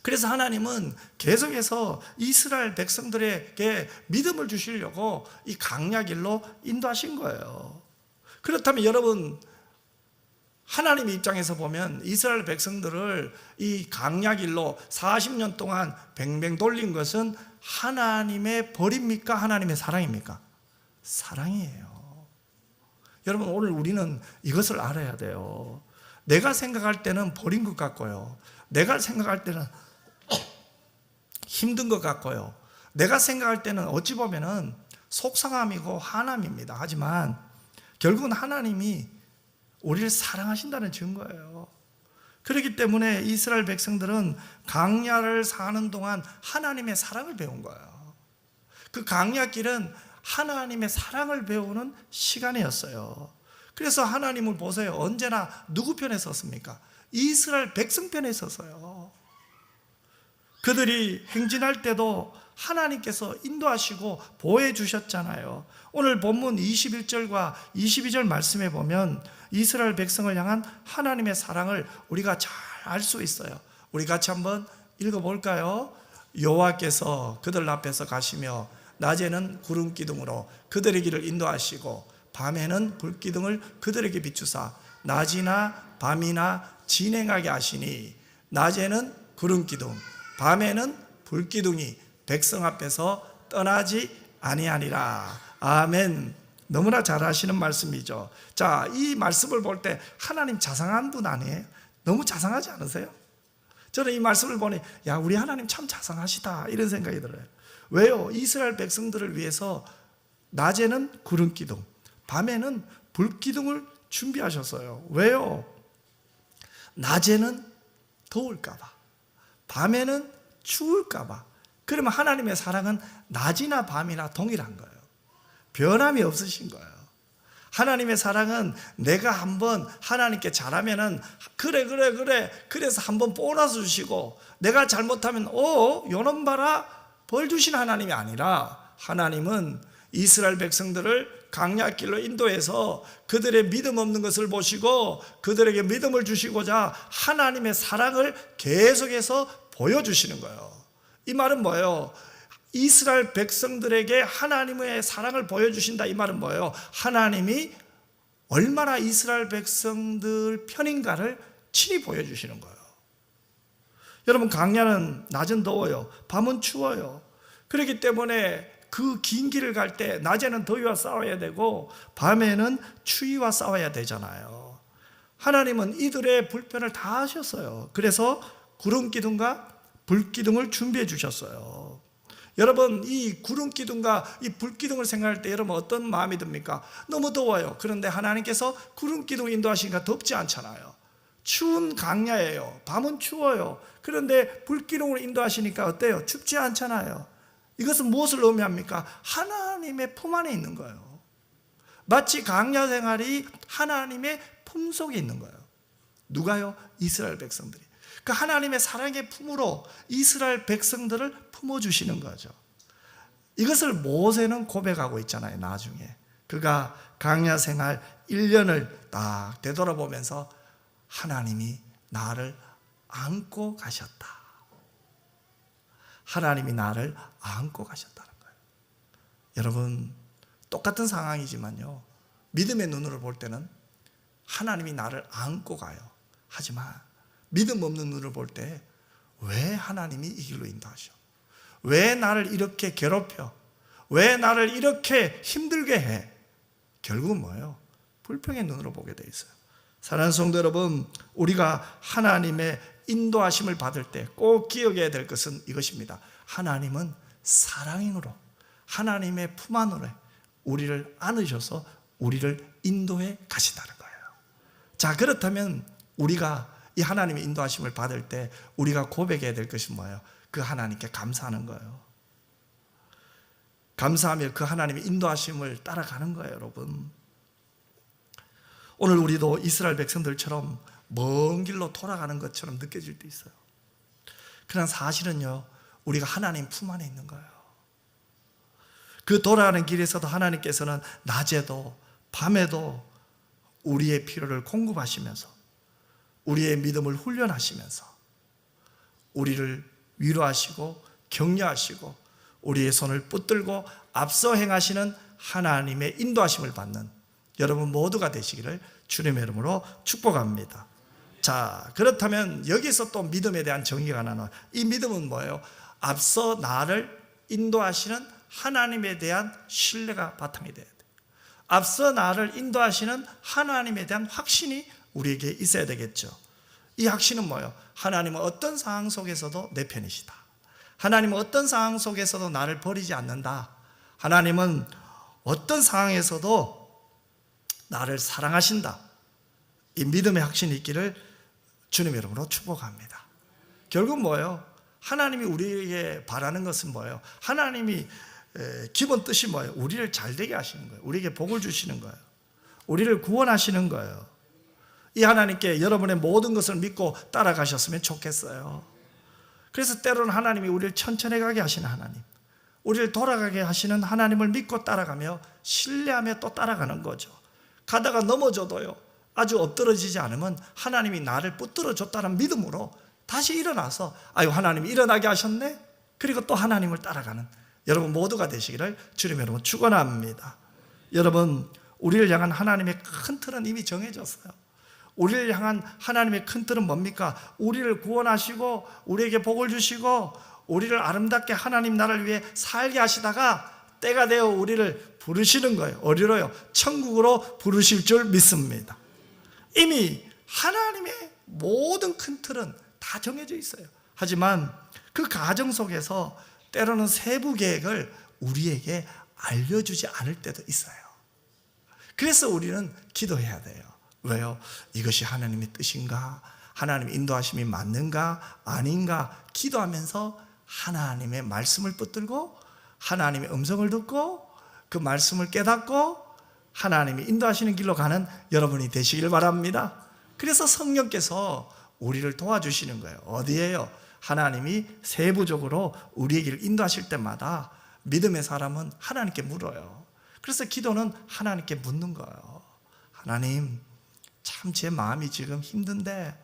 그래서 하나님은 계속해서 이스라엘 백성들에게 믿음을 주시려고 이 강야길로 인도하신 거예요. 그렇다면 여러분, 하나님의 입장에서 보면 이스라엘 백성들을 이 강야길로 40년 동안 뱅뱅 돌린 것은 하나님의 벌입니까? 하나님의 사랑입니까? 사랑이에요. 여러분, 오늘 우리는 이것을 알아야 돼요. 내가 생각할 때는 벌인 것 같고요, 내가 생각할 때는 힘든 것 같고요, 내가 생각할 때는 어찌 보면은 속상함이고 화남입니다. 하지만 결국은 하나님이 우리를 사랑하신다는 증거예요. 그렇기 때문에 이스라엘 백성들은 강야를 사는 동안 하나님의 사랑을 배운 거예요. 그 강야길은 하나님의 사랑을 배우는 시간이었어요. 그래서 하나님을 보세요. 언제나 누구 편에 섰습니까? 이스라엘 백성 편에 섰어요. 그들이 행진할 때도 하나님께서 인도하시고 보호해 주셨잖아요. 오늘 본문 21절과 22절 말씀에 보면 이스라엘 백성을 향한 하나님의 사랑을 우리가 잘 알 수 있어요. 우리 같이 한번 읽어볼까요? 여호와께서 그들 앞에서 가시며 낮에는 구름 기둥으로 그들의 길을 인도하시고 밤에는 불 기둥을 그들에게 비추사 낮이나 밤이나 진행하게 하시니 낮에는 구름 기둥 밤에는 불 기둥이 백성 앞에서 떠나지 아니하니라. 아멘. 너무나 잘 하시는 말씀이죠. 자, 이 말씀을 볼 때 하나님 자상한 분 아니에요? 너무 자상하지 않으세요? 저는 이 말씀을 보니 야, 우리 하나님 참 자상하시다 이런 생각이 들어요. 왜요? 이스라엘 백성들을 위해서 낮에는 구름 기둥, 밤에는 불 기둥을 준비하셨어요. 왜요? 낮에는 더울까 봐, 밤에는 추울까 봐. 그러면 하나님의 사랑은 낮이나 밤이나 동일한 거예요. 변함이 없으신 거예요. 하나님의 사랑은 내가 한번 하나님께 잘하면은 그래 그래서 한번 보너스 주시고, 내가 잘못하면 요놈 봐라 벌 주신 하나님이 아니라, 하나님은 이스라엘 백성들을 강야길로 인도해서 그들의 믿음 없는 것을 보시고 그들에게 믿음을 주시고자 하나님의 사랑을 계속해서 보여주시는 거예요. 이 말은 뭐예요? 이스라엘 백성들에게 하나님의 사랑을 보여주신다. 이 말은 뭐예요? 하나님이 얼마나 이스라엘 백성들 편인가를 친히 보여주시는 거예요. 여러분, 강야는 낮은 더워요, 밤은 추워요. 그렇기 때문에 그 긴 길을 갈 때 낮에는 더위와 싸워야 되고 밤에는 추위와 싸워야 되잖아요. 하나님은 이들의 불편을 다 하셨어요. 그래서 구름 기둥과 불 기둥을 준비해 주셨어요. 여러분, 이 구름 기둥과 이 불 기둥을 생각할 때 여러분 어떤 마음이 듭니까? 너무 더워요. 그런데 하나님께서 구름 기둥 인도하시니까 덥지 않잖아요. 추운 강야예요. 밤은 추워요. 그런데 불 기둥으로 인도하시니까 어때요? 춥지 않잖아요. 이것은 무엇을 의미합니까? 하나님의 품 안에 있는 거예요. 마치 강야 생활이 하나님의 품 속에 있는 거예요. 누가요? 이스라엘 백성들이. 그 하나님의 사랑의 품으로 이스라엘 백성들을 품어주시는 거죠. 이것을 모세는 고백하고 있잖아요. 나중에 그가 강야 생활 1년을 딱 되돌아보면서 하나님이 나를 안고 가셨다. 하나님이 나를 안고 가셨다는 거예요. 여러분, 똑같은 상황이지만요, 믿음의 눈으로 볼 때는 하나님이 나를 안고 가요. 하지만 믿음 없는 눈을 볼 때 왜 하나님이 이 길로 인도하셔? 왜 나를 이렇게 괴롭혀? 왜 나를 이렇게 힘들게 해? 결국은 뭐예요? 불평의 눈으로 보게 돼 있어요. 사랑하는 성도 여러분, 우리가 하나님의 인도하심을 받을 때 꼭 기억해야 될 것은 이것입니다. 하나님은 사랑으로, 하나님의 품 안으로 우리를 안으셔서 우리를 인도해 가신다는 거예요. 자, 그렇다면 우리가 이 하나님의 인도하심을 받을 때 우리가 고백해야 될 것이 뭐예요? 그 하나님께 감사하는 거예요. 감사하며 그 하나님의 인도하심을 따라가는 거예요, 여러분. 오늘 우리도 이스라엘 백성들처럼 먼 길로 돌아가는 것처럼 느껴질 때 있어요. 그러나 사실은요, 우리가 하나님 품 안에 있는 거예요. 그 돌아가는 길에서도 하나님께서는 낮에도 밤에도 우리의 필요를 공급하시면서 우리의 믿음을 훈련하시면서 우리를 위로하시고 격려하시고 우리의 손을 붙들고 앞서 행하시는 하나님의 인도하심을 받는 여러분 모두가 되시기를 주님의 이름으로 축복합니다. 자, 그렇다면 여기서 또 믿음에 대한 정의가 나눠요. 이 믿음은 뭐예요? 앞서 나를 인도하시는 하나님에 대한 신뢰가 바탕이 돼야 돼요. 앞서 나를 인도하시는 하나님에 대한 확신이 우리에게 있어야 되겠죠. 이 확신은 뭐예요? 하나님은 어떤 상황 속에서도 내 편이시다. 하나님은 어떤 상황 속에서도 나를 버리지 않는다. 하나님은 어떤 상황에서도 나를 사랑하신다. 이 믿음의 확신이 있기를 주님의 이름으로 축복합니다. 결국 뭐예요? 하나님이 우리에게 바라는 것은 뭐예요? 하나님이 기본 뜻이 뭐예요? 우리를 잘되게 하시는 거예요. 우리에게 복을 주시는 거예요. 우리를 구원하시는 거예요. 이 하나님께 여러분의 모든 것을 믿고 따라가셨으면 좋겠어요. 그래서 때로는 하나님이 우리를 천천히 가게 하시는 하나님, 우리를 돌아가게 하시는 하나님을 믿고 따라가며 신뢰하며 또 따라가는 거죠. 가다가 넘어져도요, 아주 엎드러지지 않으면 하나님이 나를 붙들어 줬다는 믿음으로 다시 일어나서 아유, 하나님이 일어나게 하셨네? 그리고 또 하나님을 따라가는 여러분 모두가 되시기를 주님의 이름으로 축원합니다. 여러분, 우리를 향한 하나님의 큰 틀은 이미 정해졌어요. 우리를 향한 하나님의 큰 틀은 뭡니까? 우리를 구원하시고 우리에게 복을 주시고 우리를 아름답게 하나님 나라를 위해 살게 하시다가 때가 되어 우리를 부르시는 거예요. 어디로요? 천국으로 부르실 줄 믿습니다. 이미 하나님의 모든 큰 틀은 다 정해져 있어요. 하지만 그 과정 속에서 때로는 세부 계획을 우리에게 알려주지 않을 때도 있어요. 그래서 우리는 기도해야 돼요. 왜요? 이것이 하나님의 뜻인가? 하나님의 인도하심이 맞는가? 아닌가? 기도하면서 하나님의 말씀을 붙들고 하나님의 음성을 듣고 그 말씀을 깨닫고 하나님이 인도하시는 길로 가는 여러분이 되시길 바랍니다. 그래서 성령께서 우리를 도와주시는 거예요. 어디에요? 하나님이 세부적으로 우리의 길을 인도하실 때마다 믿음의 사람은 하나님께 물어요. 그래서 기도는 하나님께 묻는 거예요. 하나님, 참 제 마음이 지금 힘든데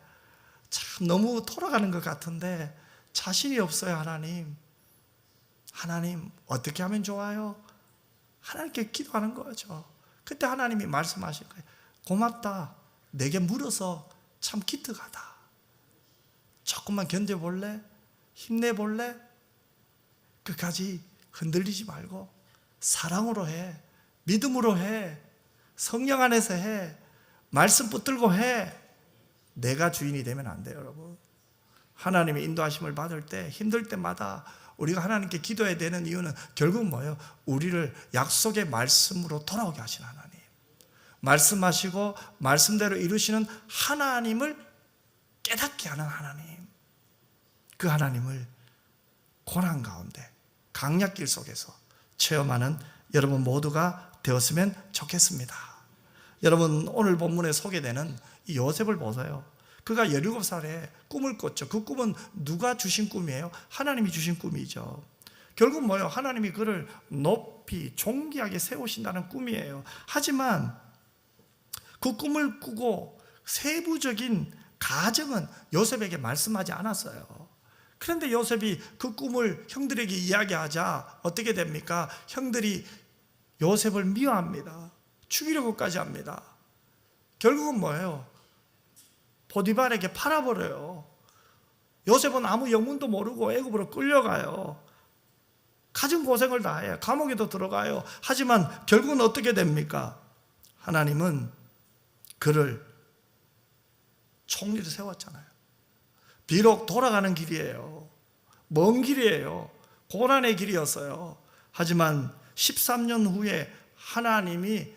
참 너무 돌아가는 것 같은데 자신이 없어요. 하나님 어떻게 하면 좋아요? 하나님께 기도하는 거죠. 그때 하나님이 말씀하실 거예요. 고맙다. 내게 물어서 참 기특하다. 조금만 견뎌볼래? 힘내볼래? 끝까지 흔들리지 말고 사랑으로 해. 믿음으로 해. 성령 안에서 해. 말씀 붙들고 해. 내가 주인이 되면 안 돼요, 여러분. 하나님의 인도하심을 받을 때 힘들 때마다 우리가 하나님께 기도해야 되는 이유는 결국 뭐예요? 우리를 약속의 말씀으로 돌아오게 하신 하나님, 말씀하시고 말씀대로 이루시는 하나님을 깨닫게 하는 하나님, 그 하나님을 고난 가운데 강약길 속에서 체험하는 여러분 모두가 되었으면 좋겠습니다. 여러분, 오늘 본문에 소개되는 이 요셉을 보세요. 그가 17살에 꿈을 꿨죠. 그 꿈은 누가 주신 꿈이에요? 하나님이 주신 꿈이죠. 결국 뭐예요? 하나님이 그를 높이 존귀하게 세우신다는 꿈이에요. 하지만 그 꿈을 꾸고 세부적인 가정은 요셉에게 말씀하지 않았어요. 그런데 요셉이 그 꿈을 형들에게 이야기하자 어떻게 됩니까? 형들이 요셉을 미워합니다. 죽이려고까지 합니다. 결국은 뭐예요? 보디발에게 팔아버려요. 요셉은 아무 영문도 모르고 애굽으로 끌려가요. 가진 고생을 다 해요. 감옥에도 들어가요. 하지만 결국은 어떻게 됩니까? 하나님은 그를 총리로 세웠잖아요. 비록 돌아가는 길이에요. 먼 길이에요. 고난의 길이었어요. 하지만 13년 후에 하나님이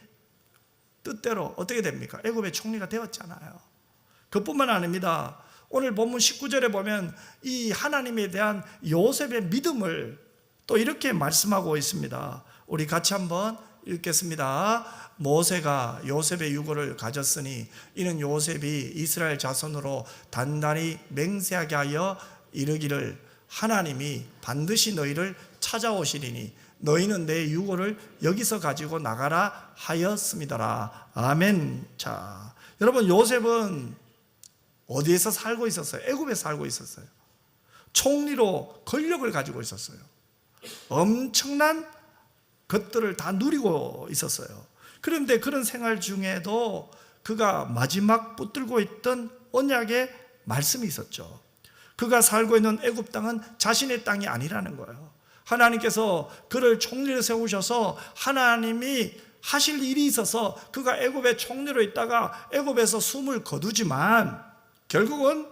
뜻대로 어떻게 됩니까? 애굽의 총리가 되었잖아요. 그뿐만 아닙니다. 오늘 본문 19절에 보면 이 하나님에 대한 요셉의 믿음을 또 이렇게 말씀하고 있습니다. 우리 같이 한번 읽겠습니다. 모세가 요셉의 유고를 가졌으니 이는 요셉이 이스라엘 자손으로 단단히 맹세하게 하여 이르기를 하나님이 반드시 너희를 찾아오시리니 너희는 내 유고를 여기서 가지고 나가라 하였음이더라. 아멘. 자, 여러분, 요셉은 어디에서 살고 있었어요? 애굽에 살고 있었어요. 총리로 권력을 가지고 있었어요. 엄청난 것들을 다 누리고 있었어요. 그런데 그런 생활 중에도 그가 마지막 붙들고 있던 언약의 말씀이 있었죠. 그가 살고 있는 애굽 땅은 자신의 땅이 아니라는 거예요. 하나님께서 그를 총리로 세우셔서 하나님이 하실 일이 있어서 그가 애굽의 총리로 있다가 애굽에서 숨을 거두지만 결국은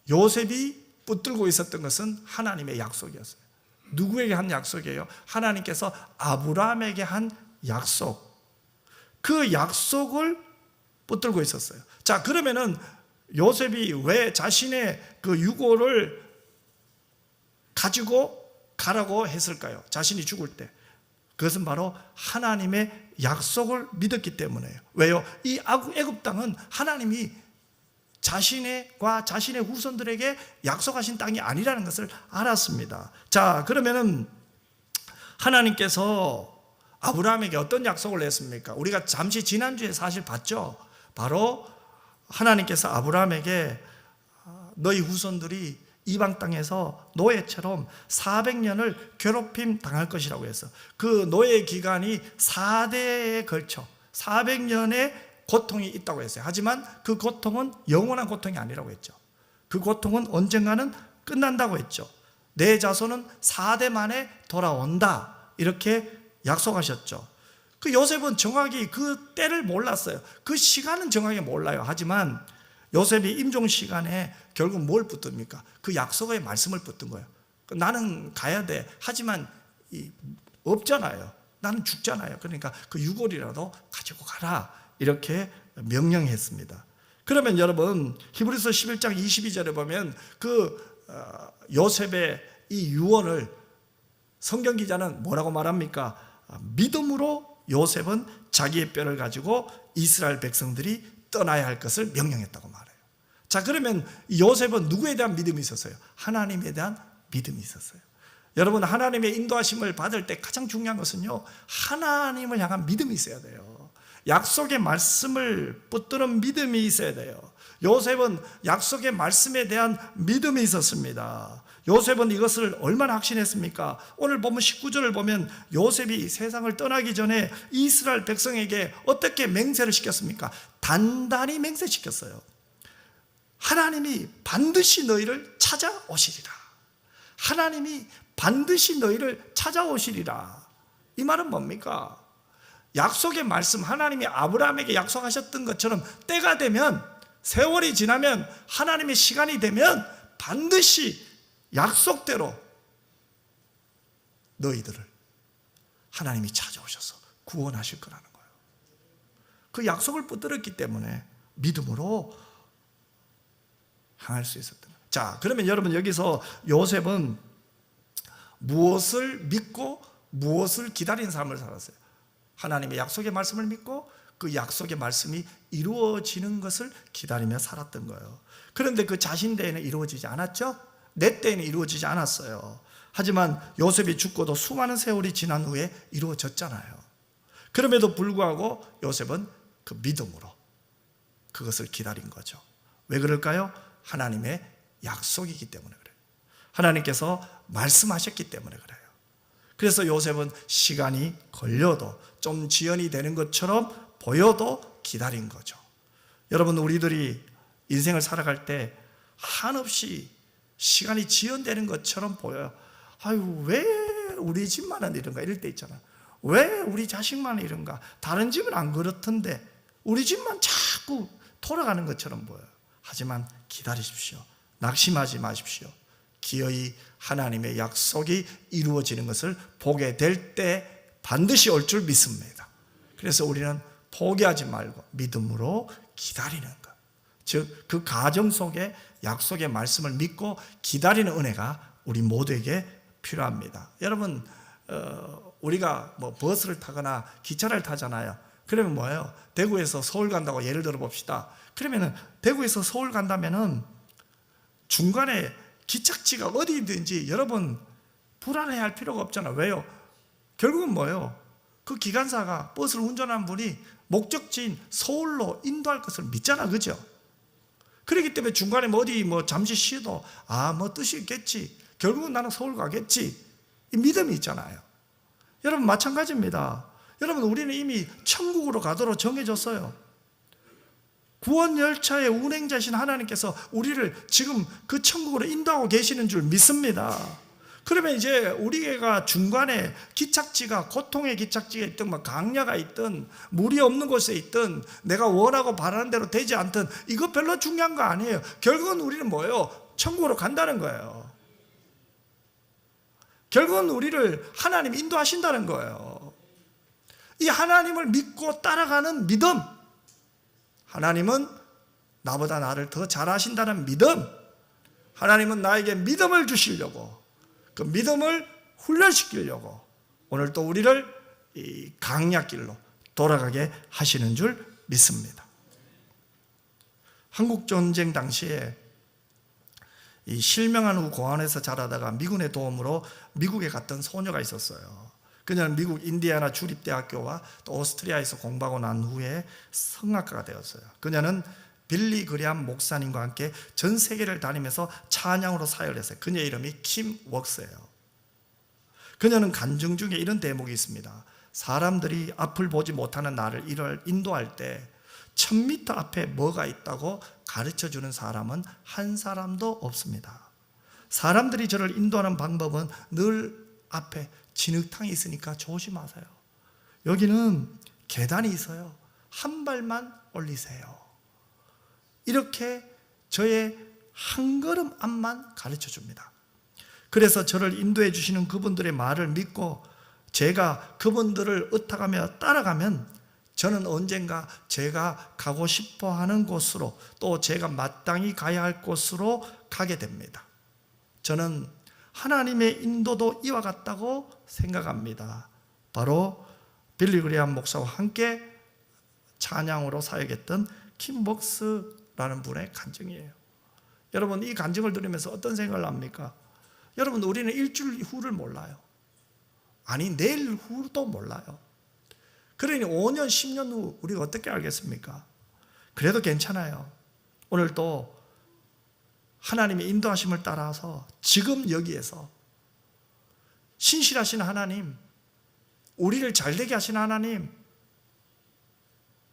요셉이 붙들고 있었던 것은 하나님의 약속이었어요. 누구에게 한 약속이에요? 하나님께서 아브라함에게 한 약속. 그 약속을 붙들고 있었어요. 자, 그러면은 요셉이 왜 자신의 그 유고를 가지고 가라고 했을까요? 자신이 죽을 때. 그것은 바로 하나님의 약속을 믿었기 때문에요. 왜요? 이 애굽 땅은 하나님이 자신과 자신의 후손들에게 약속하신 땅이 아니라는 것을 알았습니다. 자, 그러면은 하나님께서 아브라함에게 어떤 약속을 했습니까? 우리가 잠시 지난주에 사실 봤죠. 바로 하나님께서 아브라함에게 너희 후손들이 이방 땅에서 노예처럼 400년을 괴롭힘 당할 것이라고 해서 그 노예 기간이 4대에 걸쳐 400년의 고통이 있다고 했어요. 하지만 그 고통은 영원한 고통이 아니라고 했죠. 그 고통은 언젠가는 끝난다고 했죠. 내 자손은 4대 만에 돌아온다, 이렇게 약속하셨죠. 그 요셉은 정확히 그 때를 몰랐어요. 그 시간은 정확히 몰라요. 하지만 요셉이 임종 시간에 결국 뭘 붙듭니까? 그 약속의 말씀을 붙든 거예요. 나는 가야 돼. 하지만 없잖아요. 나는 죽잖아요. 그러니까 그 유골이라도 가지고 가라, 이렇게 명령했습니다. 그러면 여러분, 히브리서 11장 22절에 보면 그 요셉의 이 유언을 성경 기자는 뭐라고 말합니까? 믿음으로 요셉은 자기의 뼈를 가지고 이스라엘 백성들이 떠나야 할 것을 명령했다고 말해요. 자, 그러면 요셉은 누구에 대한 믿음이 있었어요? 하나님에 대한 믿음이 있었어요. 여러분, 하나님의 인도하심을 받을 때 가장 중요한 것은요, 하나님을 향한 믿음이 있어야 돼요. 약속의 말씀을 붙드는 믿음이 있어야 돼요. 요셉은 약속의 말씀에 대한 믿음이 있었습니다. 요셉은 이것을 얼마나 확신했습니까? 오늘 보면 19절을 보면 요셉이 세상을 떠나기 전에 이스라엘 백성에게 어떻게 맹세를 시켰습니까? 단단히 맹세시켰어요. 하나님이 반드시 너희를 찾아오시리라. 하나님이 반드시 너희를 찾아오시리라. 이 말은 뭡니까? 약속의 말씀, 하나님이 아브라함에게 약속하셨던 것처럼 때가 되면, 세월이 지나면, 하나님의 시간이 되면 반드시 약속대로 너희들을 하나님이 찾아오셔서 구원하실 거라는 거예요. 그 약속을 붙들었기 때문에 믿음으로 향할 수 있었던 거예요. 자, 그러면 여러분, 여기서 요셉은 무엇을 믿고 무엇을 기다리는 삶을 살았어요? 하나님의 약속의 말씀을 믿고 그 약속의 말씀이 이루어지는 것을 기다리며 살았던 거예요. 그런데 그 자신 때에는 이루어지지 않았죠? 내 때에는 이루어지지 않았어요. 하지만 요셉이 죽고도 수많은 세월이 지난 후에 이루어졌잖아요. 그럼에도 불구하고 요셉은 그 믿음으로 그것을 기다린 거죠. 왜 그럴까요? 하나님의 약속이기 때문에 그래요. 하나님께서 말씀하셨기 때문에 그래요. 그래서 요셉은 시간이 걸려도, 좀 지연이 되는 것처럼 보여도 기다린 거죠. 여러분, 우리들이 인생을 살아갈 때 한없이 시간이 지연되는 것처럼 보여요. 아유, 왜 우리 집만은 이런가, 이럴 때 있잖아. 왜 우리 자식만 이런가, 다른 집은 안 그렇던데 우리 집만 자꾸 돌아가는 것처럼 보여요. 하지만 기다리십시오. 낙심하지 마십시오. 기어이 하나님의 약속이 이루어지는 것을 보게 될 때 반드시 올 줄 믿습니다. 그래서 우리는 포기하지 말고 믿음으로 기다리는 것, 즉 그 과정 속에 약속의 말씀을 믿고 기다리는 은혜가 우리 모두에게 필요합니다. 여러분, 우리가 뭐 버스를 타거나 기차를 타잖아요. 그러면 뭐예요? 대구에서 서울 간다고 예를 들어 봅시다. 그러면은 대구에서 서울 간다면은 중간에 기착지가 어디든지 여러분 불안해할 필요가 없잖아요. 왜요? 결국은 뭐예요? 그 기관사가, 버스를 운전하는 분이 목적지인 서울로 인도할 것을 믿잖아, 그죠? 그렇기 때문에 중간에 어디 잠시 쉬어도 뭐 뜻이 있겠지, 결국은 나는 서울 가겠지, 이 믿음이 있잖아요. 여러분, 마찬가지입니다. 여러분, 우리는 이미 천국으로 가도록 정해졌어요. 구원 열차의 운행자신 하나님께서 우리를 지금 그 천국으로 인도하고 계시는 줄 믿습니다. 그러면 이제 우리가 중간에 기착지가, 고통의 기착지가 있든 강야가 있든 물이 없는 곳에 있든 내가 원하고 바라는 대로 되지 않든 이거 별로 중요한 거 아니에요. 결국은 우리는 뭐예요? 천국으로 간다는 거예요. 결국은 우리를 하나님이 인도하신다는 거예요. 이 하나님을 믿고 따라가는 믿음, 하나님은 나보다 나를 더 잘 아신다는 믿음, 하나님은 나에게 믿음을 주시려고, 그 믿음을 훈련시키려고 오늘 또 우리를 이 강약길로 돌아가게 하시는 줄 믿습니다. 한국전쟁 당시에 이 실명한 후 고아원에서 자라다가 미군의 도움으로 미국에 갔던 소녀가 있었어요. 그녀는 미국 인디애나 주립대학교와 또 오스트리아에서 공부하고 난 후에 성악가가 되었어요. 그녀는 빌리 그레함 목사님과 함께 전 세계를 다니면서 찬양으로 사역을 했어요. 그녀의 이름이 킴 웍스예요. 그녀는 간증 중에 이런 대목이 있습니다. 사람들이 앞을 보지 못하는 나를 인도할 때 1000m 앞에 뭐가 있다고 가르쳐주는 사람은 한 사람도 없습니다. 사람들이 저를 인도하는 방법은 늘 앞에 진흙탕이 있으니까 조심하세요. 여기는 계단이 있어요. 한 발만 올리세요. 이렇게 저의 한 걸음 앞만 가르쳐 줍니다. 그래서 저를 인도해 주시는 그분들의 말을 믿고 제가 그분들을 의탁하며 따라가면 저는 언젠가 제가 가고 싶어 하는 곳으로, 또 제가 마땅히 가야 할 곳으로 가게 됩니다. 저는 하나님의 인도도 이와 같다고 생각합니다. 바로 빌리 그레함 목사와 함께 찬양으로 사역했던 킴 웍스라는 분의 간증이에요. 여러분, 이 간증을 들으면서 어떤 생각을 합니까? 여러분, 우리는 일주일 후를 몰라요. 아니, 내일 후도 몰라요. 그러니 5년, 10년 후 우리가 어떻게 알겠습니까? 그래도 괜찮아요. 오늘 또 하나님의 인도하심을 따라서 지금 여기에서 신실하신 하나님, 우리를 잘되게 하시는 하나님,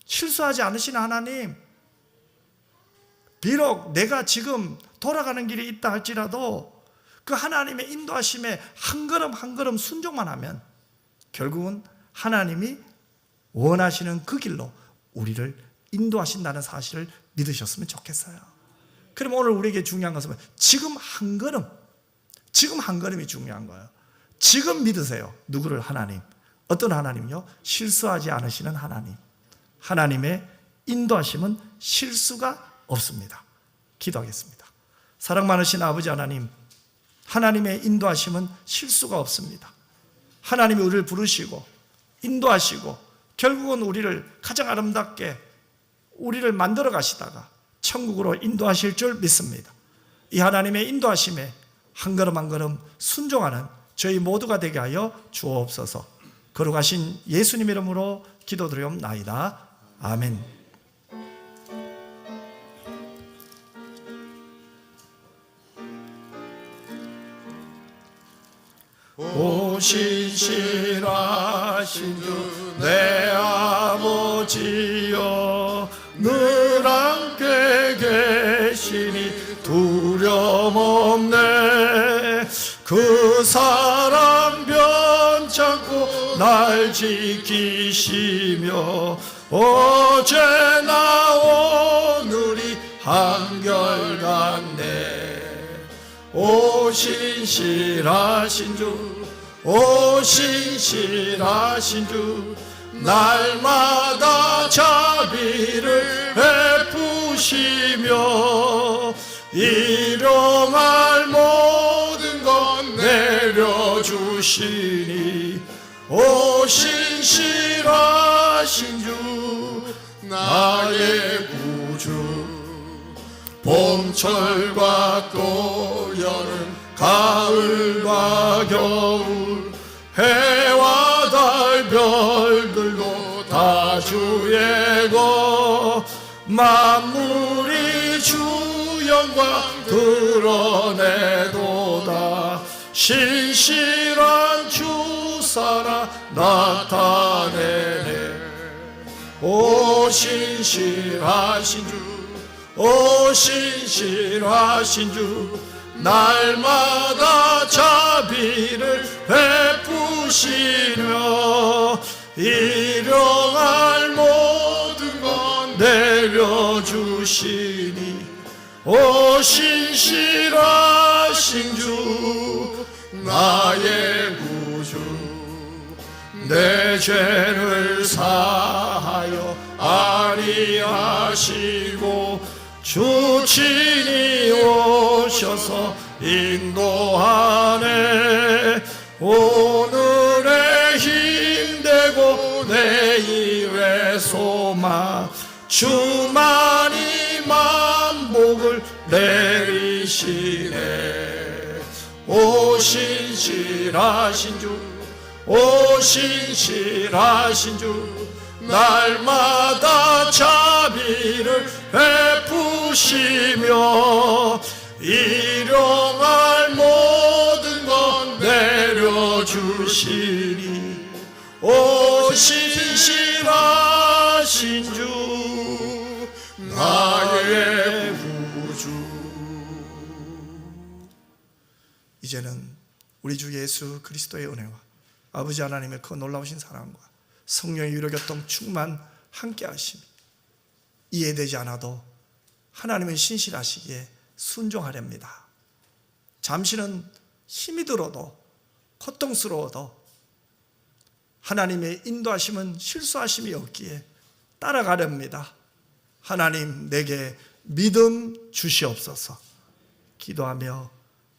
실수하지 않으시는 하나님, 비록 내가 지금 돌아가는 길이 있다 할지라도 그 하나님의 인도하심에 한 걸음 한 걸음 순종만 하면 결국은 하나님이 원하시는 그 길로 우리를 인도하신다는 사실을 믿으셨으면 좋겠어요. 그럼 오늘 우리에게 중요한 것은 지금 한 걸음이 중요한 거예요. 지금 믿으세요. 누구를? 하나님. 어떤 하나님요? 실수하지 않으시는 하나님. 하나님의 인도하심은 실수가 없습니다. 기도하겠습니다. 사랑 많으신 아버지 하나님, 하나님의 인도하심은 실수가 없습니다. 하나님이 우리를 부르시고 인도하시고 결국은 우리를 가장 아름답게 우리를 만들어 가시다가 천국으로 인도하실 줄 믿습니다. 이 하나님의 인도하심에 한 걸음 한 걸음 순종하는 저희 모두가 되게 하여 주옵소서. 거룩하신 예수님 이름으로 기도드리옵나이다. 아멘. 오 신실하신 주 내 아버지여, 늘 함께 계시니 두려움 없네. 그 사랑 변찮고 날 지키시며 어제나 오늘이 한결같네. 오 신실하신 주, 오 신실하신 주, 날마다 자비를 베푸시며 일용할 모든 것 내려주시니 오 신실하신 주, 나의 구주. 봄철과 또 여름, 가을과 겨울, 해와 달 별들도 다 주의 것, 만물이 주 영광 드러내도다. 신실한 주사라 나타내네. 오 신실하신 주, 오 신실하신 주, 날마다 자비를 베푸시며 일용할 모든 것 내려주시니 오 신실하신 주, 나의 구주. 내 죄를 사하여 아리하시고 주 친히 오셔서 인도하네. 오늘의 힘되고 내일의 소망, 주만이 만복을 내리시네. 오 신실하신 주, 오 신실하신 주, 날마다 자비를 베푸시며 일용할 모든 것 내려주시니 오 신실하신 주, 나의 구주. 이제는 우리 주 예수 그리스도의 은혜와 아버지 하나님의 그 놀라우신 사랑과 성령의 위로교통 충만 함께 하심이 이해되지 않아도 하나님은 신실하시기에 순종하렵니다. 잠시는 힘이 들어도 고통스러워도 하나님의 인도하심은 실수하심이 없기에 따라가렵니다. 하나님 내게 믿음 주시옵소서. 기도하며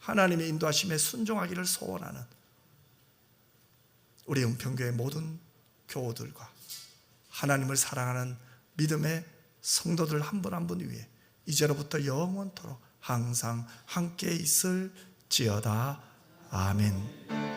하나님의 인도하심에 순종하기를 소원하는 우리 은평교회 모든 교우들과 하나님을 사랑하는 믿음의 성도들 한 분 한 분 위에 이제로부터 영원토록 항상 함께 있을지어다. 아멘.